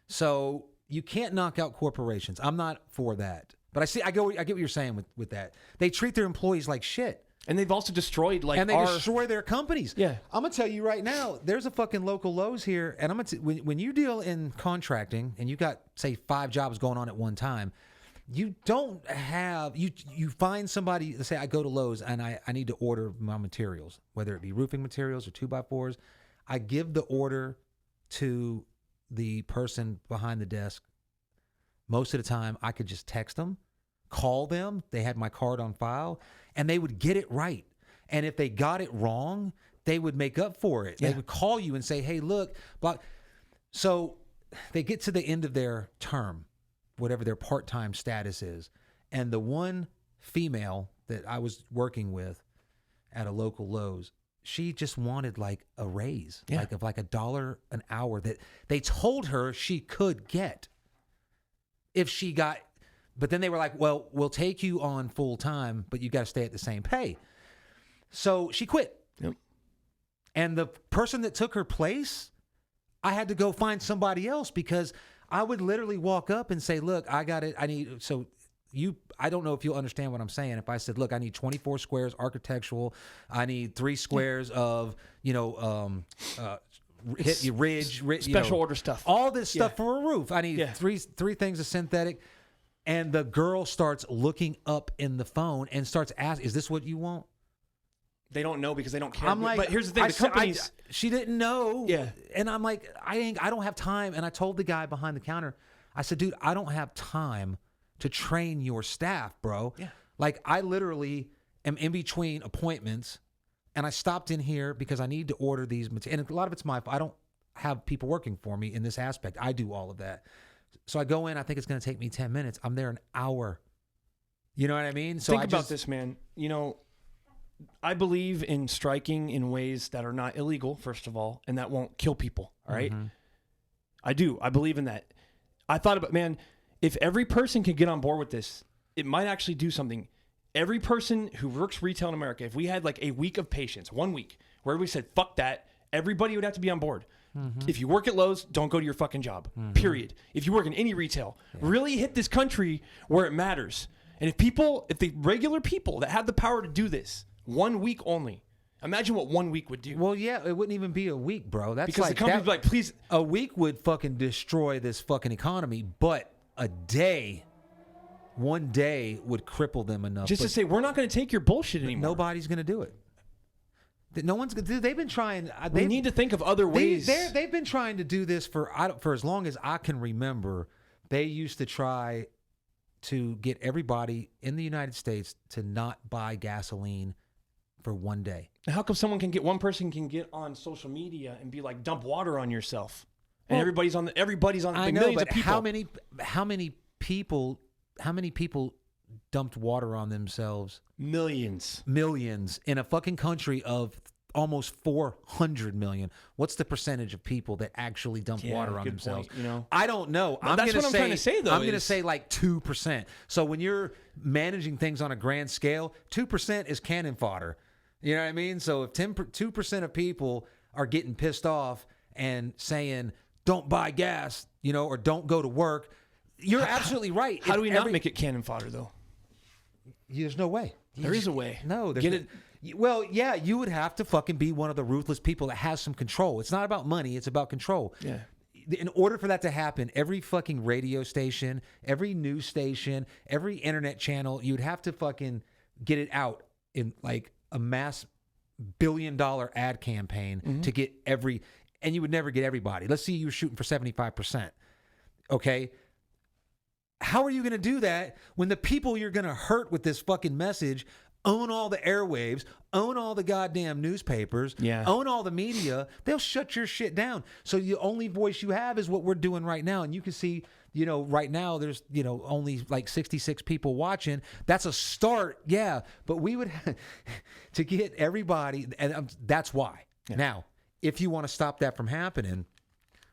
So you can't knock out corporations. I'm not for that. But I get what you're saying with that. They treat their employees like shit. And they've also destroyed destroy their companies. Yeah. I'm gonna tell you right now, there's a fucking local Lowe's here, and when you deal in contracting and you got say 5 jobs going on at one time, you don't have you find somebody. Let's say I go to Lowe's and I need to order my materials, whether it be roofing materials or 2x4s. I give the order to the person behind the desk. Most of the time, I could just text them, call them. They had my card on file, and they would get it right. And if they got it wrong, they would make up for it. Yeah. They would call you and say, "Hey, look." Blah. So they get to the end of their term, whatever their part-time status is, and the one female that I was working with at a local Lowe's, she just wanted like a raise, like $1 an hour that they told her she could get if she got. But then they were like, "Well, we'll take you on full time, but you got to stay at the same pay." So she quit. Yep. And the person that took her place, I had to go find somebody else because I would literally walk up and say, "Look, I got it. I need." So I don't know if you'll understand what I'm saying. If I said, look, I need 24 squares architectural, I need 3 squares of, ridge, special order stuff, all this stuff for a roof. I need three things of synthetic. And the girl starts looking up in the phone and starts asking, is this what you want? They don't know because they don't care. I'm like, but here's the thing: the companies. She didn't know. Yeah. And I'm like, I don't have time. And I told the guy behind the counter, I said, dude, I don't have time to train your staff, bro. Yeah. Like, I literally am in between appointments, and I stopped in here because I need to order these materials. And a lot of it's my fault. I don't have people working for me in this aspect. I do all of that. So I go in. I think it's going to take me 10 minutes. I'm there an hour. You know what I mean? So think about this, man. I believe in striking in ways that are not illegal, first of all, and that won't kill people. All right. Mm-hmm. I do. I believe in that. I thought about, man, if every person could get on board with this, it might actually do something. Every person who works retail in America, if we had like a week of patience, 1 week, where we said, fuck that, everybody would have to be on board. Mm-hmm. If you work at Lowe's, don't go to your fucking job, period. If you work in any retail, really hit this country where it matters. And if the regular people that have the power to do this, 1 week only. Imagine what 1 week would do. Well, yeah, it wouldn't even be a week, bro. That's because the company's like, please. A week would fucking destroy this fucking economy, but one day would cripple them enough. Just to say, we're not going to take your bullshit anymore. Nobody's going to do it. No one's going to do it. They've been trying. We need to think of other ways. They've been trying to do this for as long as I can remember. They used to try to get everybody in the United States to not buy gasoline for 1 day. How come one person can get on social media and be like, dump water on yourself, and everybody's on I know, millions but of people. How many people dumped water on themselves? Millions in a fucking country of almost 400 million. What's the percentage of people that actually dump water on themselves? Point, I don't know. Well, that's what I'm trying to say, though. I'm going to say like 2%. So when you're managing things on a grand scale, 2% is cannon fodder. You know what I mean? So if 2% of people are getting pissed off and saying, don't buy gas, or don't go to work, you're absolutely right. How do we not make it cannon fodder, though? There's no way. There is a way. No, there's well, yeah, you would have to fucking be one of the ruthless people that has some control. It's not about money. It's about control. Yeah. In order for that to happen, every fucking radio station, every news station, every internet channel, you'd have to fucking get it out in like a mass billion-dollar ad campaign to get and you would never get everybody. Let's see, you were shooting for 75%. Okay. How are you going to do that when the people you're going to hurt with this fucking message own all the airwaves, own all the goddamn newspapers, own all the media? They'll shut your shit down. So the only voice you have is what we're doing right now. And you can see, right now there's, only like 66 people watching. That's a start. Yeah. But we would to get everybody. And that's why. Yeah. Now, if you want to stop that from happening,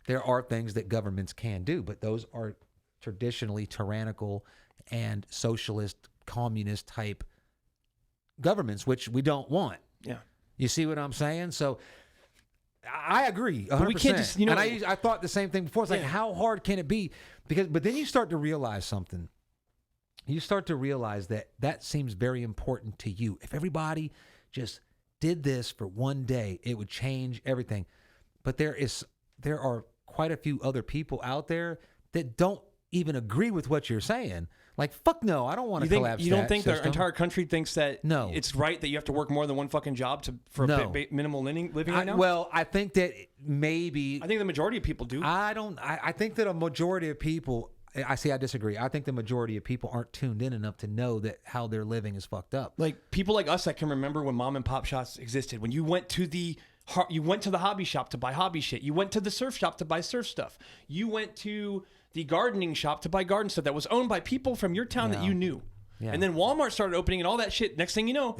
there are things that governments can do, but those are traditionally tyrannical and socialist, communist type governments, which we don't want. Yeah. You see what I'm saying? So I agree 100%. But we can't just, and I thought the same thing before. It's like, how hard can it be? But then you start to realize something. You start to realize that seems very important to you. If everybody just did this for 1 day, it would change everything. But there are quite a few other people out there that don't even agree with what you're saying. Like, fuck no, I don't want to collapse. You don't think the entire country thinks that no, it's right that you have to work more than one fucking job for minimal living right now? Well, I think that maybe... I think the majority of people do. I think that a majority of people... I disagree. I think the majority of people aren't tuned in enough to know that how they're living is fucked up. Like, people like us that can remember when mom and pop shops existed. When you went to the hobby shop to buy hobby shit. You went to the surf shop to buy surf stuff. You went to the gardening shop to buy garden stuff that was owned by people from your town that you knew. Yeah. And then Walmart started opening and all that shit. Next thing you know,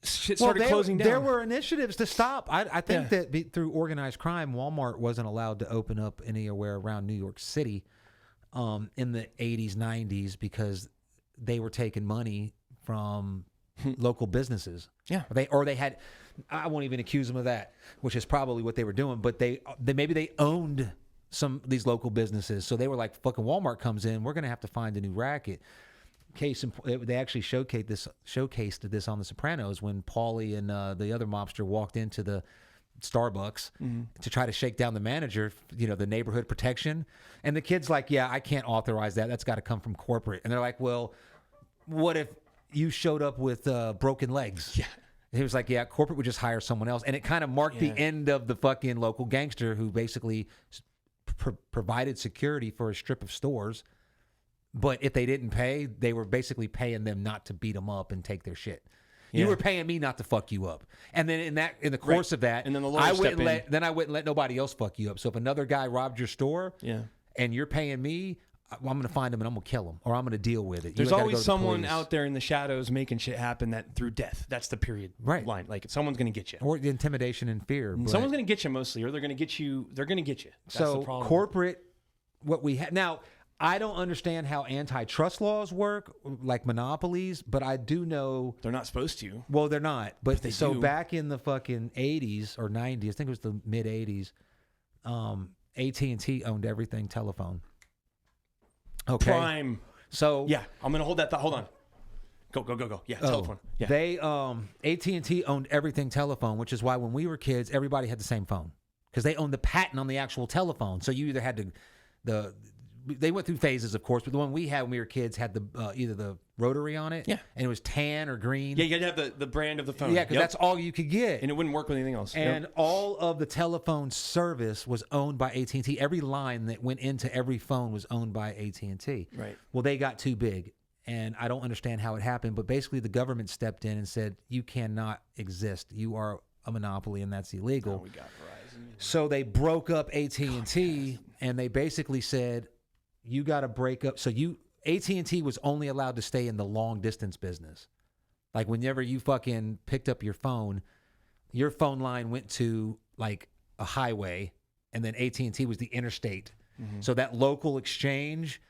shit started closing down. There were initiatives to stop. I think that through organized crime, Walmart wasn't allowed to open up anywhere around New York City in the 80s, 90s because they were taking money from local businesses. Yeah. Or they had, I won't even accuse them of that, which is probably what they were doing, but maybe they owned some of these local businesses. So they were like, fucking Walmart comes in, we're going to have to find a new racket. they actually showcased this on The Sopranos when Paulie and the other mobster walked into the Starbucks to try to shake down the manager, the neighborhood protection. And the kid's like, yeah, I can't authorize that. That's got to come from corporate. And they're like, well, what if you showed up with broken legs? Yeah. And he was like, yeah, corporate would just hire someone else. And it kind of marked the end of the fucking local gangster who basically provided security for a strip of stores. But if they didn't pay, they were basically paying them not to beat them up and take their shit. Yeah. You were paying me not to fuck you up, and then in the course of that, and then I wouldn't let nobody else fuck you up. So if another guy robbed your store, and you're paying me, I'm going to find him and I'm going to kill him, or I'm going to deal with it. There's always someone out there in the shadows making shit happen through death. That's the period line. Like someone's going to get you, or the intimidation and fear. Someone's going to get you mostly, or they're going to get you. They're going to get you. That's so the problem. Corporate, what we have now. I don't understand how antitrust laws work, like monopolies, but I do know they're not supposed to. Well, they're not. But so back in the fucking 80s or 90s, I think it was the mid 80s, AT&T owned everything telephone. Okay. Prime. So yeah, I'm gonna hold that thought. Hold on. Go. Yeah, telephone. Yeah. They AT&T owned everything telephone, which is why when we were kids, everybody had the same phone because they owned the patent on the actual telephone. So you either had they went through phases, of course, but the one we had when we were kids had either the rotary on it, and it was tan or green. Yeah, you had to have the brand of the phone. Yeah, because that's all you could get, and it wouldn't work with anything else. And all of the telephone service was owned by AT&T. Every line that went into every phone was owned by AT&T. Right. Well, they got too big, and I don't understand how it happened, but basically the government stepped in and said, "You cannot exist. You are a monopoly, and that's illegal." Oh, we got Verizon. So they broke up AT&T, and they basically said, you got to break up. So AT&T was only allowed to stay in the long distance business. Like whenever you fucking picked up your phone line went to like a highway, and then AT&T was the interstate. Mm-hmm. So that local exchange,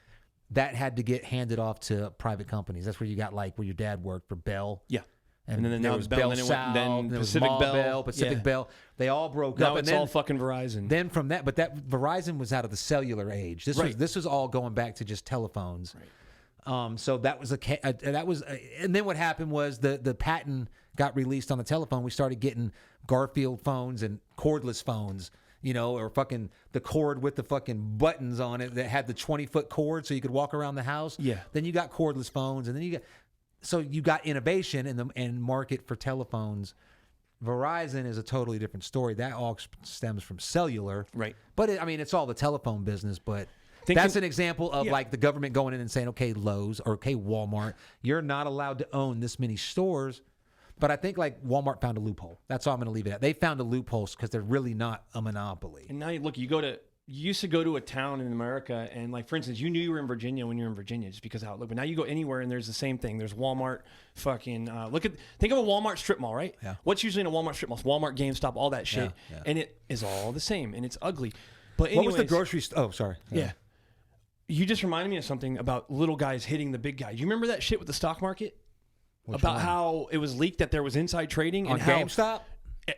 that had to get handed off to private companies. That's where you got like where your dad worked for Bell. Yeah. And then there was Bell South, then Pacific Bell, Pacific Bell. They all broke up. Now it's all fucking Verizon. Then from that, but that Verizon was out of the cellular age. This was all going back to just telephones. Right. So that was and then what happened was the patent got released on the telephone. We started getting Garfield phones and cordless phones. Or fucking the cord with the fucking buttons on it that had the 20-foot cord so you could walk around the house. Yeah. Then you got cordless phones, and then so you got innovation in the market for telephones. Verizon is a totally different story. That all stems from cellular. Right. But it's all the telephone business. But that's an example of like the government going in and saying, okay, Lowe's or okay, Walmart, you're not allowed to own this many stores. But I think like Walmart found a loophole. That's all I'm going to leave it at. They found a loophole because they're really not a monopoly. And now you used to go to a town in America and like, for instance, you knew you were in Virginia when you were in Virginia just because of how it looked. But now you go anywhere and there's the same thing. There's Walmart, fucking, think of a Walmart strip mall, right? Yeah. What's usually in a Walmart strip mall? Walmart, GameStop, all that shit. Yeah. And it is all the same and it's ugly. But anyways, what was the grocery store? Oh, sorry. Yeah. You just reminded me of something about little guys hitting the big guys. You remember that shit with the stock market? How it was leaked that there was inside trading on GameStop?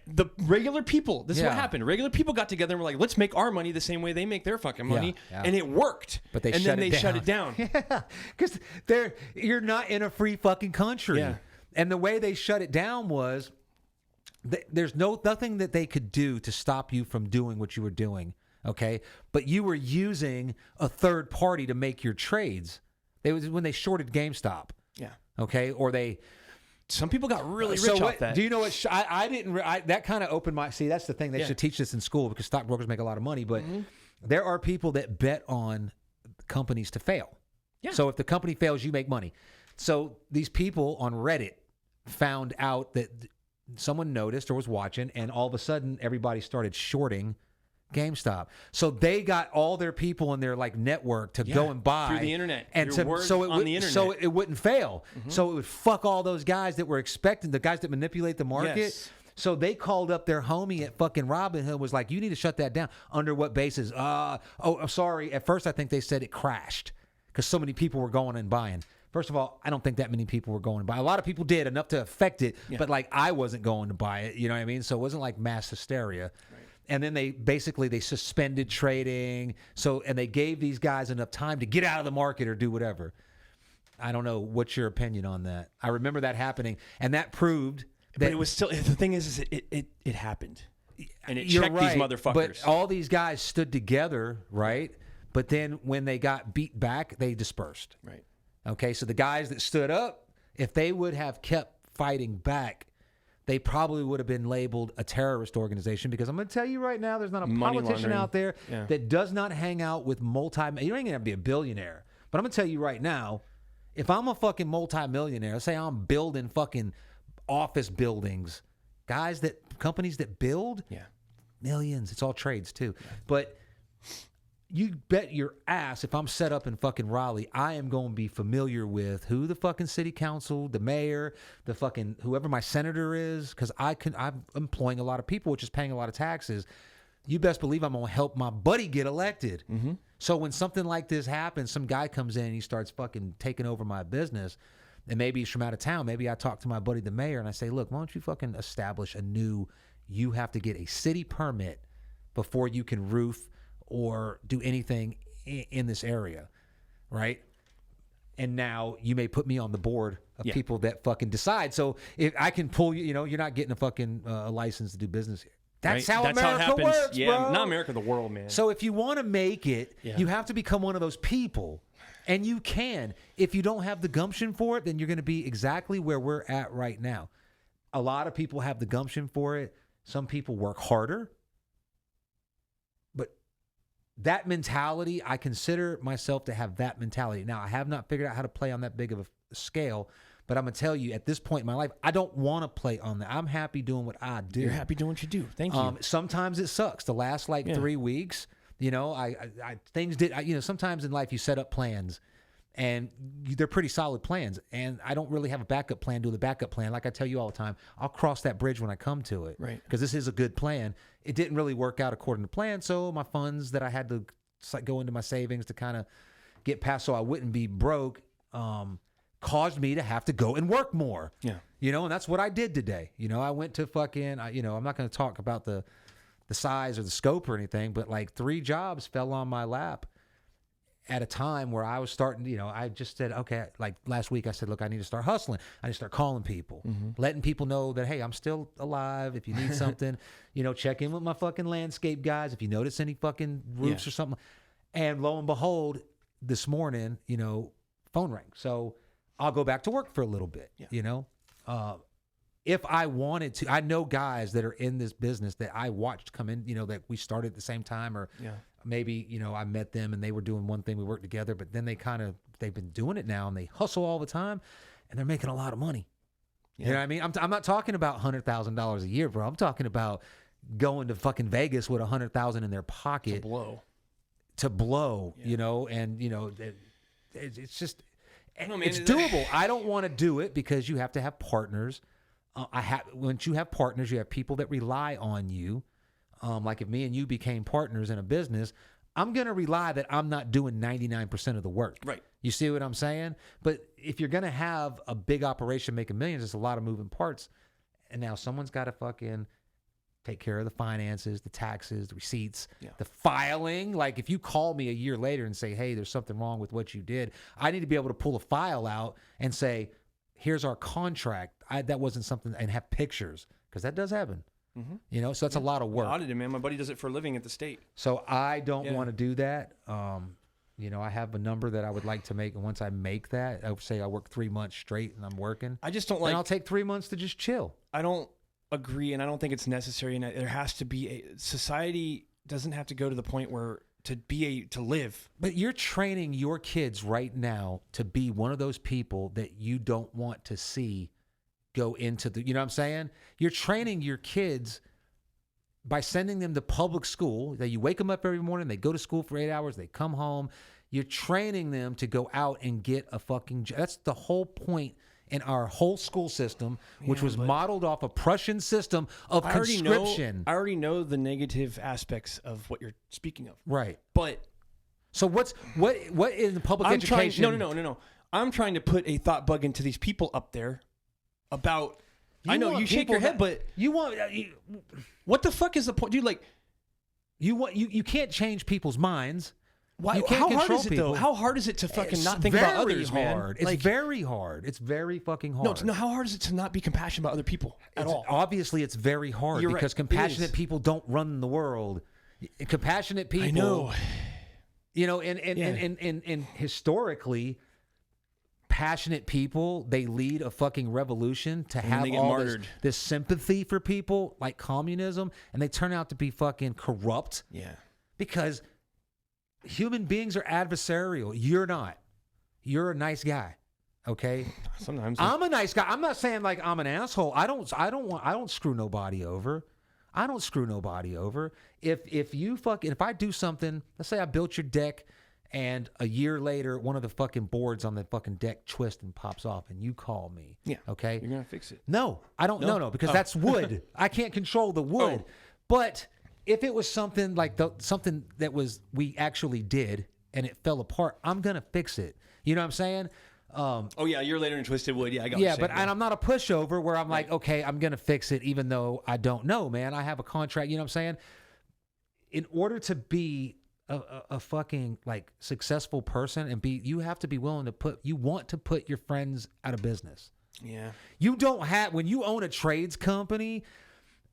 The regular people, this is what happened. Regular people got together and were like, let's make our money the same way they make their fucking money. Yeah. And it worked. But they shut it down. Yeah, because you're not in a free fucking country. Yeah. And the way they shut it down was there's nothing that they could do to stop you from doing what you were doing. Okay. But you were using a third party to make your trades. It was when they shorted GameStop. Yeah. Okay. Or some people got really rich off that. Do you know what? That kind of opened my. See, that's the thing. They should teach this in school because stockbrokers make a lot of money. But there are people that bet on companies to fail. Yeah. So if the company fails, you make money. So these people on Reddit found out that someone noticed or was watching, and all of a sudden everybody started shorting GameStop. So they got all their people in their like network to go and buy through the internet, and the internet, so it wouldn't fail. So it would fuck all those guys that were expecting, the guys that manipulate the market. Yes. So they called up their homie at fucking Robinhood, was like, you need to shut that down. Under what basis? I'm sorry. At first I think they said it crashed because so many people were going and buying. First of all, I don't think that many people were going to buy. A lot of people did, enough to affect it, but like I wasn't going to buy it. You know what I mean? So it wasn't like mass hysteria. Right. And then they suspended trading. And they gave these guys enough time to get out of the market or do whatever. I don't know. What's your opinion on that? I remember that happening, and that proved that but it was still. The thing is it happened, and it checked these motherfuckers. But all these guys stood together, right? But then when they got beat back, they dispersed. Right. Okay, so the guys that stood up, if they would have kept fighting back, they probably would have been labeled a terrorist organization, because I'm going to tell you right now, there's not a politician out there that does not hang out with you ain't going to be a billionaire. But I'm going to tell you right now, if I'm a fucking multimillionaire, say I'm building fucking office buildings, companies that build millions, it's all trades too. Yeah. But you bet your ass if I'm set up in fucking Raleigh, I am going to be familiar with who the fucking city council, the mayor, the fucking whoever my senator is, because I'm employing a lot of people, which is paying a lot of taxes. You best believe I'm going to help my buddy get elected. Mm-hmm. So when something like this happens, some guy comes in and he starts fucking taking over my business, and maybe he's from out of town. Maybe I talk to my buddy, the mayor, and I say, look, why don't you fucking establish you have to get a city permit before you can roof or do anything in this area, right? And now you may put me on the board of people that fucking decide. So if I can pull you, you're not getting a fucking license to do business here. That's how America works, bro. Not America, the world, man. So if you want to make it, you have to become one of those people. And you can. If you don't have the gumption for it, then you're going to be exactly where we're at right now. A lot of people have the gumption for it. Some people work harder. But that mentality, I consider myself to have that mentality. Now, I have not figured out how to play on that big of a scale. But I'm going to tell you, at this point in my life, I don't want to play on that. I'm happy doing what I do. You're happy doing what you do. Thank you. Sometimes it sucks. The last 3 weeks, things did. Sometimes in life you set up plans, and they're pretty solid plans. And I don't really have a backup plan. Do the backup plan, like I tell you all the time. I'll cross that bridge when I come to it. Right. Because this is a good plan. It didn't really work out according to plan. So my funds that I had to go into my savings to kind of get past, so I wouldn't be broke, caused me to have to go and work more. Yeah. And that's what I did today. I went to fucking, I'm not going to talk about the size or the scope or anything, but 3 jobs fell on my lap at a time where I was starting, I just said, okay, last week I said, look, I need to start hustling. I need to start calling people, letting people know that, hey, I'm still alive. If you need something, check in with my fucking landscape guys. If you notice any fucking roofs or something. And lo and behold, this morning, phone rang. So I'll go back to work for a little bit, if I wanted to. I know guys that are in this business that I watched come in, that we started at the same time, or maybe, I met them and they were doing one thing, we worked together, but then they've been doing it now and they hustle all the time and they're making a lot of money. Yeah. You know what I mean? I'm not talking about $100,000 a year, bro. I'm talking about going to fucking Vegas with $100,000 in their pocket to blow, and it's just, it's doable. I don't want to do it because you have to have partners. Once you have partners, you have people that rely on you. Like if me and you became partners in a business, I'm going to rely that I'm not doing 99% of the work. Right. You see what I'm saying? But if you're going to have a big operation making millions, there's a lot of moving parts. And now someone's got to fucking take care of the finances, the taxes, the receipts, the filing. Like if you call me a year later and say, hey, there's something wrong with what you did, I need to be able to pull a file out and say, here's our contract. That wasn't something, and have pictures, because that does happen. Mm-hmm. So that's a lot of work. Audited, man. My buddy does it for a living at the state. So I don't want to do that. I have a number that I would like to make, and once I make that, I would say I work 3 months straight and I'm working. I just don't like. And I'll take 3 months to just chill. I don't agree, and I don't think it's necessary. And there has to be society doesn't have to go to the point where to live. But you're training your kids right now to be one of those people that you don't want to see go into the, you know what I'm saying? You're training your kids by sending them to public school. That you wake them up every morning, they go to school for 8 hours, they come home. You're training them to go out and get a fucking job. That's the whole point in our whole school system, which was modeled off a Prussian system of conscription. I already know the negative aspects of what you're speaking of. Right. But so what in the public education? No. I'm trying to put a thought bug into these people up there about. I know you shake your head, but you want. What the fuck is the point, dude? Like, you can't change people's minds. Why? You can't how hard control is it people. though? How hard is it to fucking not think about others, man? It's like, very hard. It's very fucking hard. No. How hard is it to not be compassionate about other people at all? Obviously, it's very hard because compassionate people don't run the world. Compassionate people, I know. You know, and historically, passionate people, they lead a fucking revolution to have all this sympathy for people, like communism, and they turn out to be fucking corrupt. Yeah, because human beings are adversarial. You're not. You're a nice guy. Okay. Sometimes I'm a nice guy. I'm not saying like I'm an asshole. I don't screw nobody over. I don't screw nobody over. If I do something, let's say I built your deck and a year later one of the fucking boards on the fucking deck twists and pops off and you call me. Yeah. Okay. You're gonna fix it. No, I don't. No, because that's wood. I can't control the wood. But if it was something like something that we actually did and it fell apart, I'm gonna fix it. You know what I'm saying? A year later in Twisted Wood, I got. Yeah, but and I'm not a pushover where I'm like, okay, I'm gonna fix it, even though I don't know, man. I have a contract. You know what I'm saying? In order to be a fucking like successful person and you have to be willing to want to put your friends out of business. Yeah. You don't have when you own a trades company.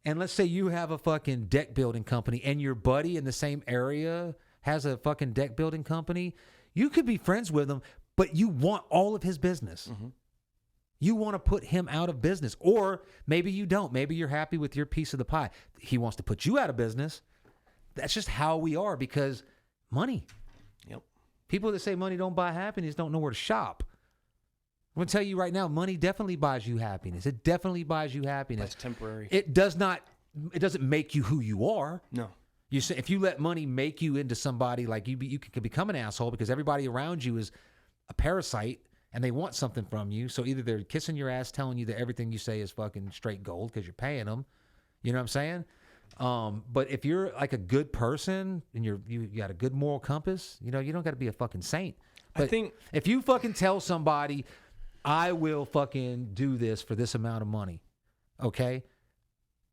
And let's say you have a fucking deck building company and your buddy in the same area has a fucking deck building company. You could be friends with him, but you want all of his business. Mm-hmm. You want to put him out of business. Or maybe you don't. Maybe you're happy with your piece of the pie. He wants to put you out of business. That's just how we are because money. Yep. People that say money don't buy happiness don't know where to shop. I'm going to tell you right now, money definitely buys you happiness. It definitely buys you happiness. That's temporary. It doesn't make you who you are. No. You say if you let money make you into somebody, like you can become an asshole because everybody around you is a parasite and they want something from you. So either they're kissing your ass, telling you that everything you say is fucking straight gold because you're paying them. You know what I'm saying? But if you're like a good person and you got a good moral compass, you know, you don't got to be a fucking saint. But I think if you fucking tell somebody, I will fucking do this for this amount of money, okay?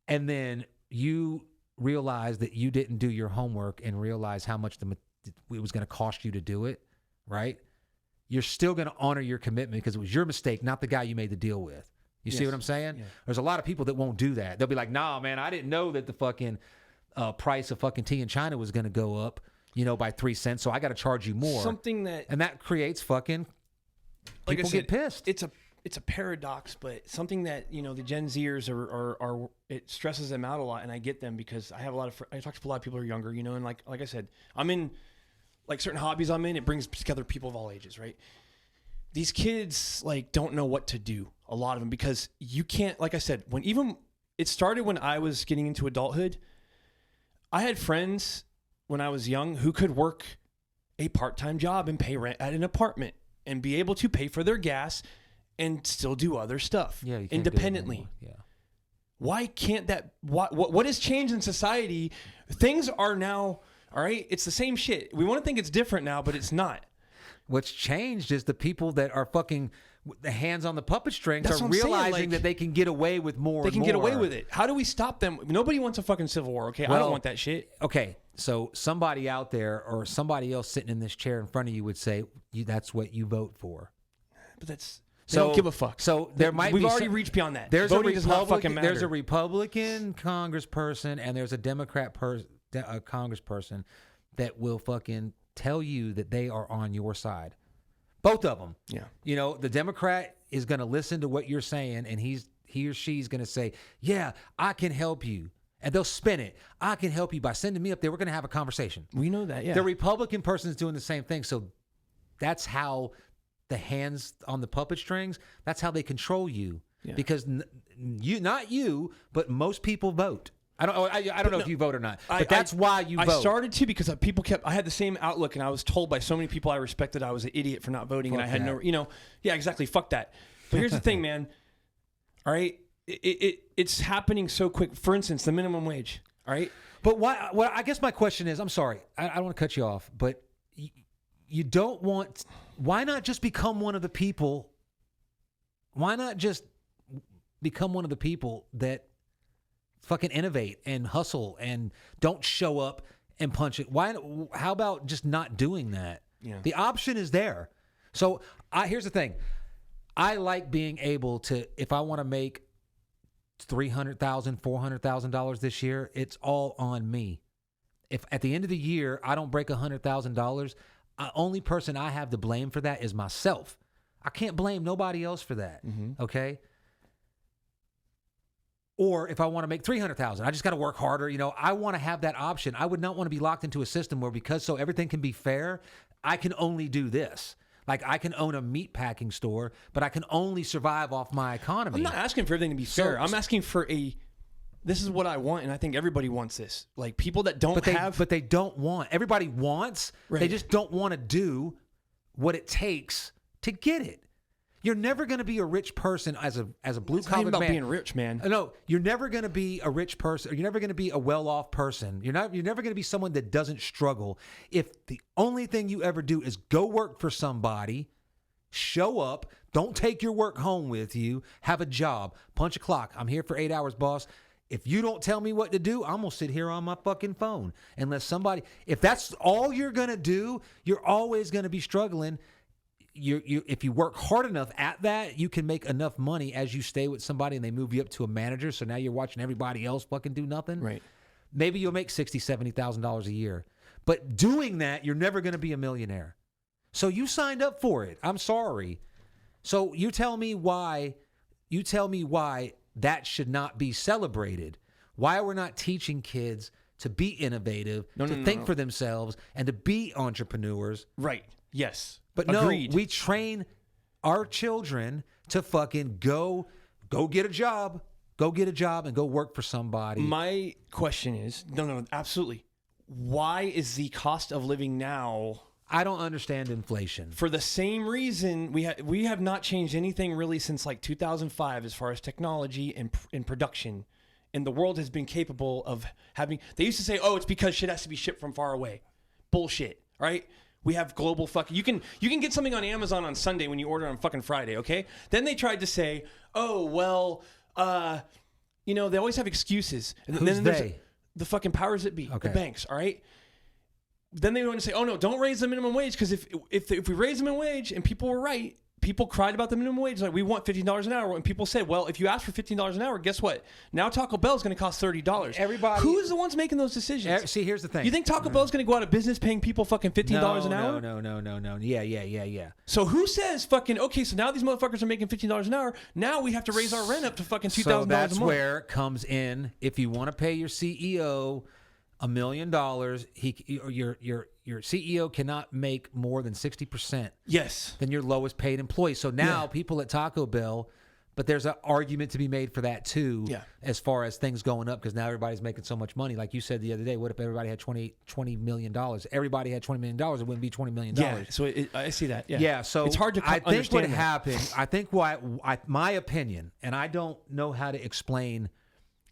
And then you realize that you didn't do your homework and realize how much it was going to cost you to do it, right? You're still going to honor your commitment because it was your mistake, not the guy you made the deal with. You see what I'm saying? Yeah. There's a lot of people that won't do that. They'll be like, nah, man, I didn't know that the fucking price of fucking tea in China was going to go up, you know, by 3 cents, so I got to charge you more. And that creates fucking... Like people get pissed. It's a paradox, but something that, you know, the Gen Zers are it stresses them out a lot, and I get them because I talk to a lot of people who are younger, you know, and like I said, I'm in like certain hobbies I'm in, it brings together people of all ages, right? These kids like don't know what to do, a lot of them, because you can't, like I said, it started when I was getting into adulthood. I had friends when I was young who could work a part-time job and pay rent at an apartment and be able to pay for their gas and still do other stuff independently. Yeah. Why can't that? What has changed in society? Things are now, all right, it's the same shit. We want to think it's different now, but it's not. What's changed is the people that are fucking the hands on the puppet strings are realizing that they can get away with more. They can get away with it. How do we stop them? Nobody wants a fucking civil war, okay? Well, I don't want that shit. Okay, so somebody out there or somebody else sitting in this chair in front of you would say, that's what you vote for. But they don't give a fuck. So we've already reached beyond that. Voting does not fucking matter. There's a Republican congressperson and there's a Democrat congressperson that will fucking tell you that they are on your side. Both of them. Yeah. You know, the Democrat is going to listen to what you're saying and he or she's going to say, yeah, I can help you. And they'll spin it. I can help you by sending me up there. We're going to have a conversation. We know that, yeah. The Republican person is doing the same thing. So that's how the hands on the puppet strings, that's how they control you. Yeah. Because not you, but most people vote. I don't know if you vote or not, but that's why you vote. I started to because I had the same outlook, and I was told by so many people I respected I was an idiot for not voting, and I had yeah, exactly, fuck that. But here's the thing, man. All right, it's happening so quick. For instance, the minimum wage. All right, but why? Well, I guess my question is, I'm sorry, I don't want to cut you off, but you don't want. Why not just become one of the people? Why not just become one of the people that fucking innovate and hustle and don't show up and punch it. How about just not doing that? Yeah. The option is there. So here's the thing. I like being able to, if I want to make $300,000, $400,000 this year, it's all on me. If at the end of the year I don't break $100,000, the only person I have to blame for that is myself. I can't blame nobody else for that. Okay. Or if I want to make $300,000, I just got to work harder. I want to have that option. I would not want to be locked into a system where, because so everything can be fair, I can only do this. Like, I can own a meat packing store, but I can only survive off my economy. I'm not asking for everything to be fair. I'm asking for this is what I want, and I think everybody wants this. Like, people that don't have... But they don't want. Everybody wants. Right. They just don't want to do what it takes to get it. You're never going to be a rich person as a blue collar man. It's not about being rich, man. No, you're never going to be a rich person. Or you're never going to be a well-off person. You're never going to be someone that doesn't struggle if the only thing you ever do is go work for somebody, show up, don't take your work home with you, have a job, punch a clock. I'm here for 8 hours, boss. If you don't tell me what to do, I'm going to sit here on my fucking phone. If that's all you're going to do, you're always going to be struggling. If you work hard enough at that, you can make enough money as you stay with somebody and they move you up to a manager. So now you're watching everybody else fucking do nothing. Right. Maybe you'll make $60,000, $70,000 a year. But doing that, you're never going to be a millionaire. So you signed up for it. I'm sorry. So you tell me why that should not be celebrated. Why we're not teaching kids to be innovative, to think for themselves, and to be entrepreneurs. Right. Yes. But Agreed. No, we train our children to fucking go get a job. Go get a job and go work for somebody. My question is, no, absolutely. Why is the cost of living now? I don't understand inflation. For the same reason, we have not changed anything really since like 2005 as far as technology and production. And the world has been capable of having... They used to say, it's because shit has to be shipped from far away. Bullshit, right? We have global fucking... You can get something on Amazon on Sunday when you order on fucking Friday, okay? Then they tried to say, they always have excuses. And Who's then they? The fucking powers that be, the banks, all right? Then they want to say, no, don't raise the minimum wage, because if we raise the minimum wage and people were right, people cried about the minimum wage, like, we want $15 an hour. And people said, well, if you ask for $15 an hour, guess what? Now Taco Bell is going to cost $30. Who's the ones making those decisions? See, here's the thing. You think Taco Bell is going to go out of business paying people fucking $15 an hour? No. Yeah. So who says fucking, okay, so now these motherfuckers are making $15 an hour. Now we have to raise our rent up to fucking $2,000 a month. So that's where it comes in. If you want to pay your CEO $1 million, your CEO cannot make more than 60%. Yes. Than your lowest paid employee. So now people at Taco Bell, but there's an argument to be made for that too. Yeah. As far as things going up, because now everybody's making so much money. Like you said the other day, what if everybody had $20 million? Everybody had $20 million. It wouldn't be $20 million. Yeah. So I see that. Yeah. Yeah. So it's hard to I think understand what happened. I think my opinion, and I don't know how to explain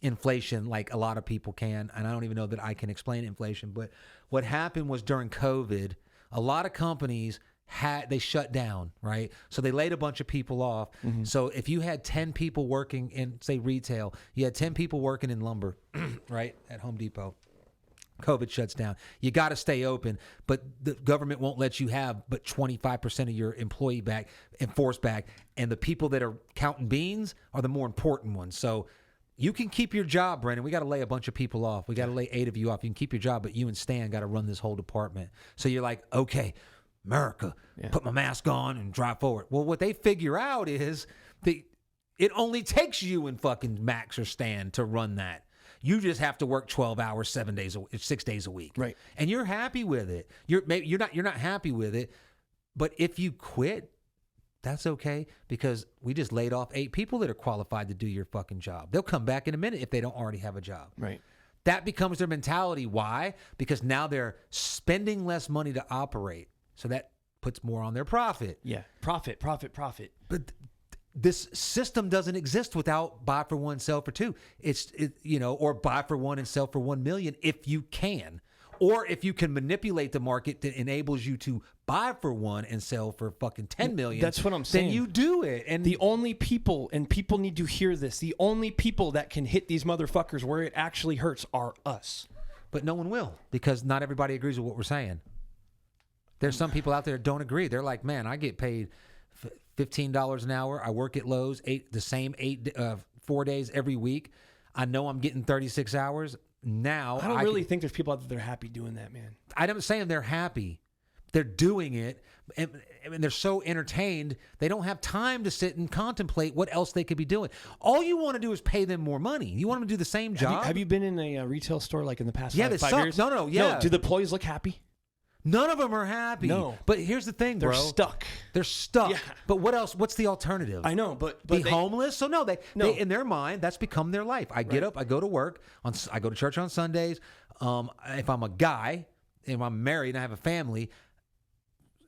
inflation like a lot of people can, and I don't even know that I can explain inflation, but what happened was during COVID, a lot of companies they shut down, right? So they laid a bunch of people off. Mm-hmm. So if you had 10 people working in, say, retail, you had 10 people working in lumber, right, at Home Depot. COVID shuts down. You got to stay open, but the government won't let you have but 25% of your employee back, enforced back, and the people that are counting beans are the more important ones. So you can keep your job, Brendan. We got to lay a bunch of people off. We got to lay 8 of you off. You can keep your job, but you and Stan got to run this whole department. So you're like, okay, America, put my mask on and drive forward. Well, what they figure out is it only takes you and fucking Max or Stan to run that. You just have to work 12 hours, 6 days a week. Right. And you're happy with it. You're not happy with it, but if you quit, that's okay, because we just laid off 8 people that are qualified to do your fucking job. They'll come back in a minute if they don't already have a job. Right. That becomes their mentality. Why? Because now they're spending less money to operate. So that puts more on their profit. Yeah. Profit. But this system doesn't exist without buy for one, sell for two. Or buy for one and sell for 1 million if you can. Or if you can manipulate the market that enables you to buy for 1 and sell for fucking 10 million. That's what I'm saying. Then you do it. And the only people, and people need to hear this, the only people that can hit these motherfuckers where it actually hurts are us. but no one will because not everybody agrees with what we're saying. There's some people out there that don't agree. They're like, man, I get paid $15 an hour. I work at Lowe's 4 days every week. I know I'm getting 36 hours. Now I don't really think there's people out there that are happy doing that, man. I'm saying they're happy. They're doing it, and they're so entertained, they don't have time to sit and contemplate what else they could be doing. All you want to do is pay them more money. You want them to do the same job. Have you been in a retail store like in the past 5 years? No, do the employees look happy? None of them are happy. No. But here's the thing, bro. They're stuck. They're stuck. Yeah. But what else? What's the alternative? I know, but be homeless? So no, they in their mind, that's become their life. I get up, I go to work, I go to church on Sundays. If I'm a guy, and I'm married and I have a family,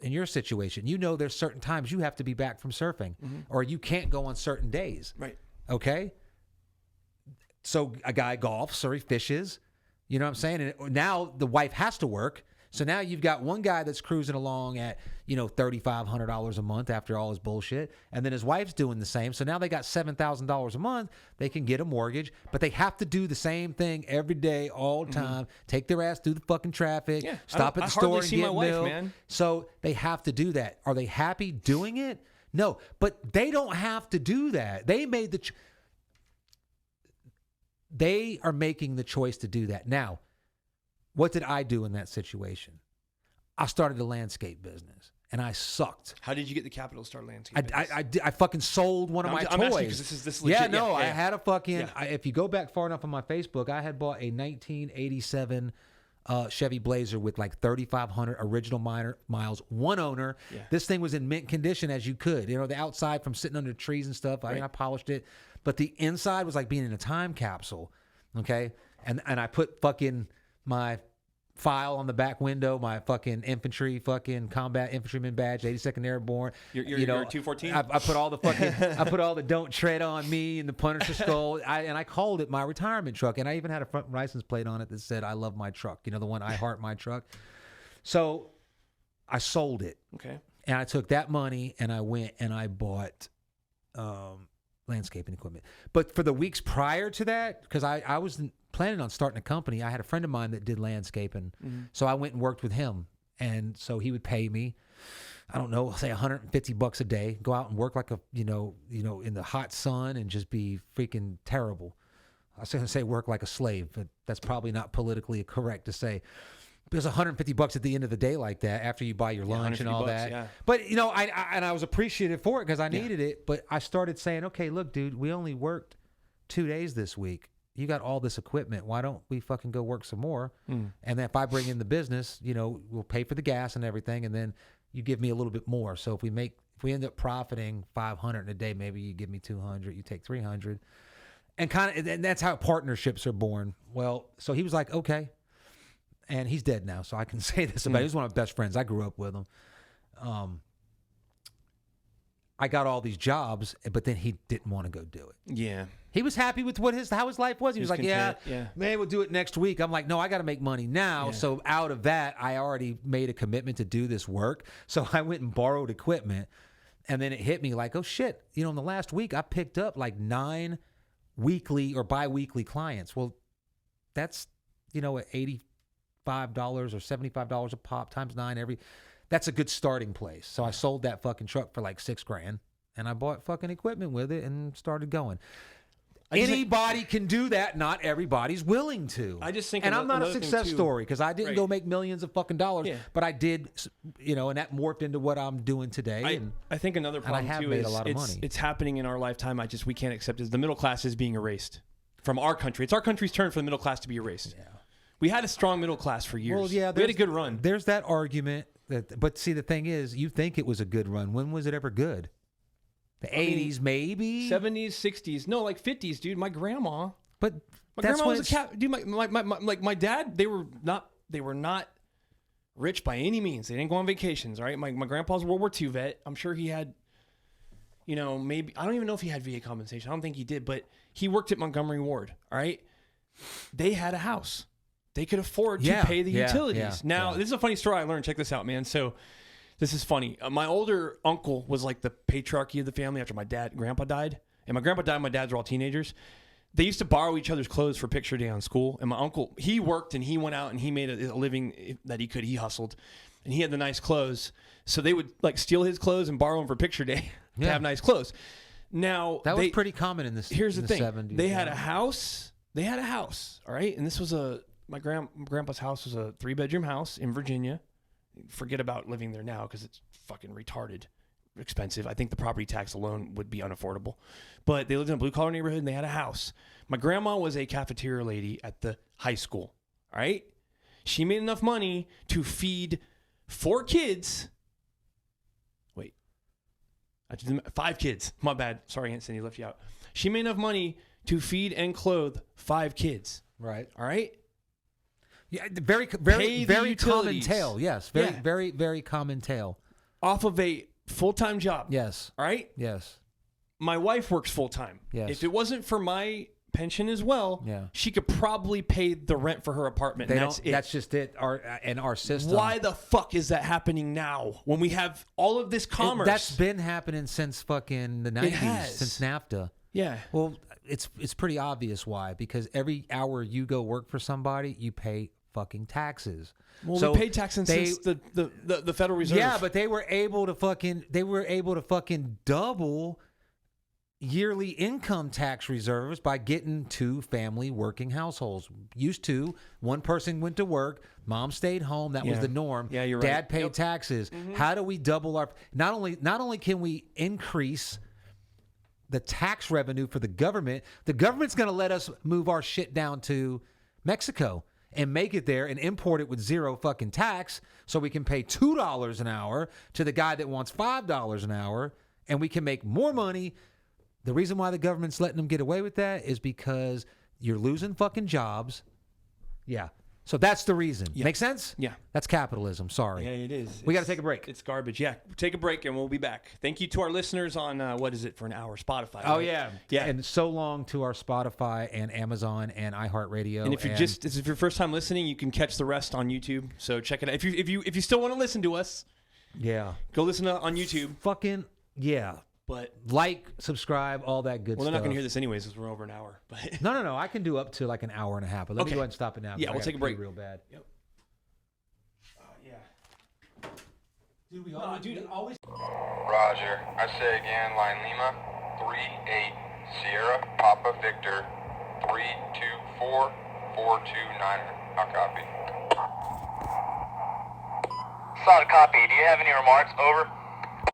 in your situation, you know there's certain times you have to be back from surfing or you can't go on certain days. Right. Okay? So a guy golfs or he fishes. You know what I'm saying? And now the wife has to work. So now you've got one guy that's cruising along at, $3,500 a month after all his bullshit. And then his wife's doing the same. So now they got $7,000 a month. They can get a mortgage, but they have to do the same thing every day, all the time. Take their ass through the fucking traffic. Yeah, stop at the store and get milk. Man. So they have to do that. Are they happy doing it? No, but they don't have to do that. They made they are making the choice to do that. Now, what did I do in that situation? I started a landscape business, and I sucked. How did you get the capital to start landscape business? I fucking sold one of my toys. This is legit. I had a fucking. Yeah. If you go back far enough on my Facebook, I had bought a 1987 Chevy Blazer with like 3,500 original miles, one owner. Yeah. This thing was in mint condition as you could. The outside from sitting under trees and stuff. I polished it, but the inside was like being in a time capsule. Okay, and I put fucking my file on the back window, my fucking combat infantryman badge, 82nd Airborne. You're 214. I put all the fucking, I put all the "Don't Tread on Me" and the Punisher skull. I called it my retirement truck, and I even had a front license plate on it that said "I love my truck." The one "I heart my truck." So I sold it. Okay. And I took that money and I went and I bought landscaping equipment. But for the weeks prior to that, because I wasn't planning on starting a company, I had a friend of mine that did landscaping. So I went and worked with him. And so he would pay me, I don't know, say $150 a day, go out and work like in the hot sun and just be freaking terrible. I was going to say work like a slave, but that's probably not politically correct to say. Because $150 at the end of the day like that, after you buy your lunch and all that. Yeah. But, I was appreciative for it because I needed it. But I started saying, okay, look, dude, we only worked 2 days this week. You got all this equipment. Why don't we fucking go work some more? And then if I bring in the business, we'll pay for the gas and everything. And then you give me a little bit more. So if we end up profiting $500 in a day, maybe you give me $200, you take $300. And that's how partnerships are born. Well, so he was like, okay. And he's dead now, so I can say this about him. He's one of my best friends. I grew up with him. I got all these jobs, but then he didn't want to go do it. Yeah. He was happy with how his life was. He was like, content. Yeah, maybe we'll do it next week. I'm like, no, I got to make money now. Yeah. So out of that, I already made a commitment to do this work. So I went and borrowed equipment, and then it hit me like, oh, shit. In the last week, I picked up like 9 weekly or bi-weekly clients. Well, that's, at $85 or $75 a pop times 9 that's a good starting place. So I sold that fucking truck for like $6,000 and I bought fucking equipment with it and started going. Anybody can do that. Not everybody's willing to. I just think, and I'm not a success story because I didn't go make millions of fucking dollars, but I did, and that morphed into what I'm doing today. I think another problem too is a lot of money. It's happening in our lifetime. We can't accept is the middle class is being erased from our country. It's our country's turn for the middle class to be erased. Yeah. We had a strong middle class for years. Well, yeah, we had a good run. There's that argument. But see, the thing is, you think it was a good run. When was it ever good? The 80s, maybe? 70s, 60s. No, like 50s, dude. My grandma. But my grandma was a cat. Dude, my dad, they were not rich by any means. They didn't go on vacations, all right? My grandpa's a World War II vet. I'm sure he had, maybe, I don't even know if he had VA compensation. I don't think he did, but he worked at Montgomery Ward, all right? They had a house. They could afford to pay the utilities. Now, this is a funny story I learned. Check this out, man. So this is funny. My older uncle was like the patriarchy of the family after my grandpa died. And my grandpa died when my dads were all teenagers. they used to borrow each other's clothes for picture day on school. And my uncle, he worked and he went out and he made a living that he could. He hustled and he had the nice clothes. So they would like steal his clothes and borrow them for picture day to have nice clothes. Now that was pretty common in this. Here's the thing: 70s, they had a house. They had a house, all right, and this was my grandpa's house was a 3-bedroom house in Virginia. Forget about living there now because it's fucking retarded expensive. I think the property tax alone would be unaffordable. But they lived in a blue collar neighborhood and they had a house. My grandma was a cafeteria lady at the high school, all right? She made enough money to feed 4 kids. 5 kids. My bad. Sorry, Aunt Cindy, left you out. She made enough money to feed and clothe 5 kids. Right. All right. Yeah. Very common tale. Yes. Very common tale. Off of a full-time job. Yes. All right. Yes. My wife works full-time. Yes. If it wasn't for my pension as well, she could probably pay the rent for her apartment. That's just it. Our system. Why the fuck is that happening now when we have all of this commerce? That's been happening since fucking the 90s, since NAFTA. Yeah. Well, it's pretty obvious why. Because every hour you go work for somebody, you pay fucking taxes. Well, so we pay taxes since the Federal Reserve. Yeah, but they were able to fucking double yearly income tax reserves by getting 2 family working households. Used to, one person went to work, mom stayed home. That was the norm. Yeah, you're Dad right. paid taxes. Mm-hmm. How do we double our? Not only can we increase the tax revenue for the government's going to let us move our shit down to Mexico and make it there and import it with 0 fucking tax, so we can pay $2 an hour to the guy that wants $5 an hour, and we can make more money. The reason why the government's letting them get away with that is because you're losing fucking jobs. Yeah. So that's the reason. Yeah. Make sense? Yeah. That's capitalism. Sorry. Yeah, it is. We got to take a break. It's garbage. Yeah. Take a break and we'll be back. Thank you to our listeners on, what is it, for an hour? Spotify. Oh, right? yeah. Yeah. And so long to our Spotify and Amazon and iHeartRadio. And if if your first time listening, you can catch the rest on YouTube. So check it out. If you still want to listen to us, go listen on YouTube. Fucking, yeah. But like, subscribe, all that good stuff. Well, they're not going to hear this anyways because we're over an hour. But No. I can do up to like an hour and a half. But let me go ahead and stop it now. Yeah, we'll take a break. Real bad. Yep. Yeah. Dude, always. Roger. I say again, line Lima, 38 Sierra Papa Victor, 324 429. I'll copy. Solid copy. Do you have any remarks? Over.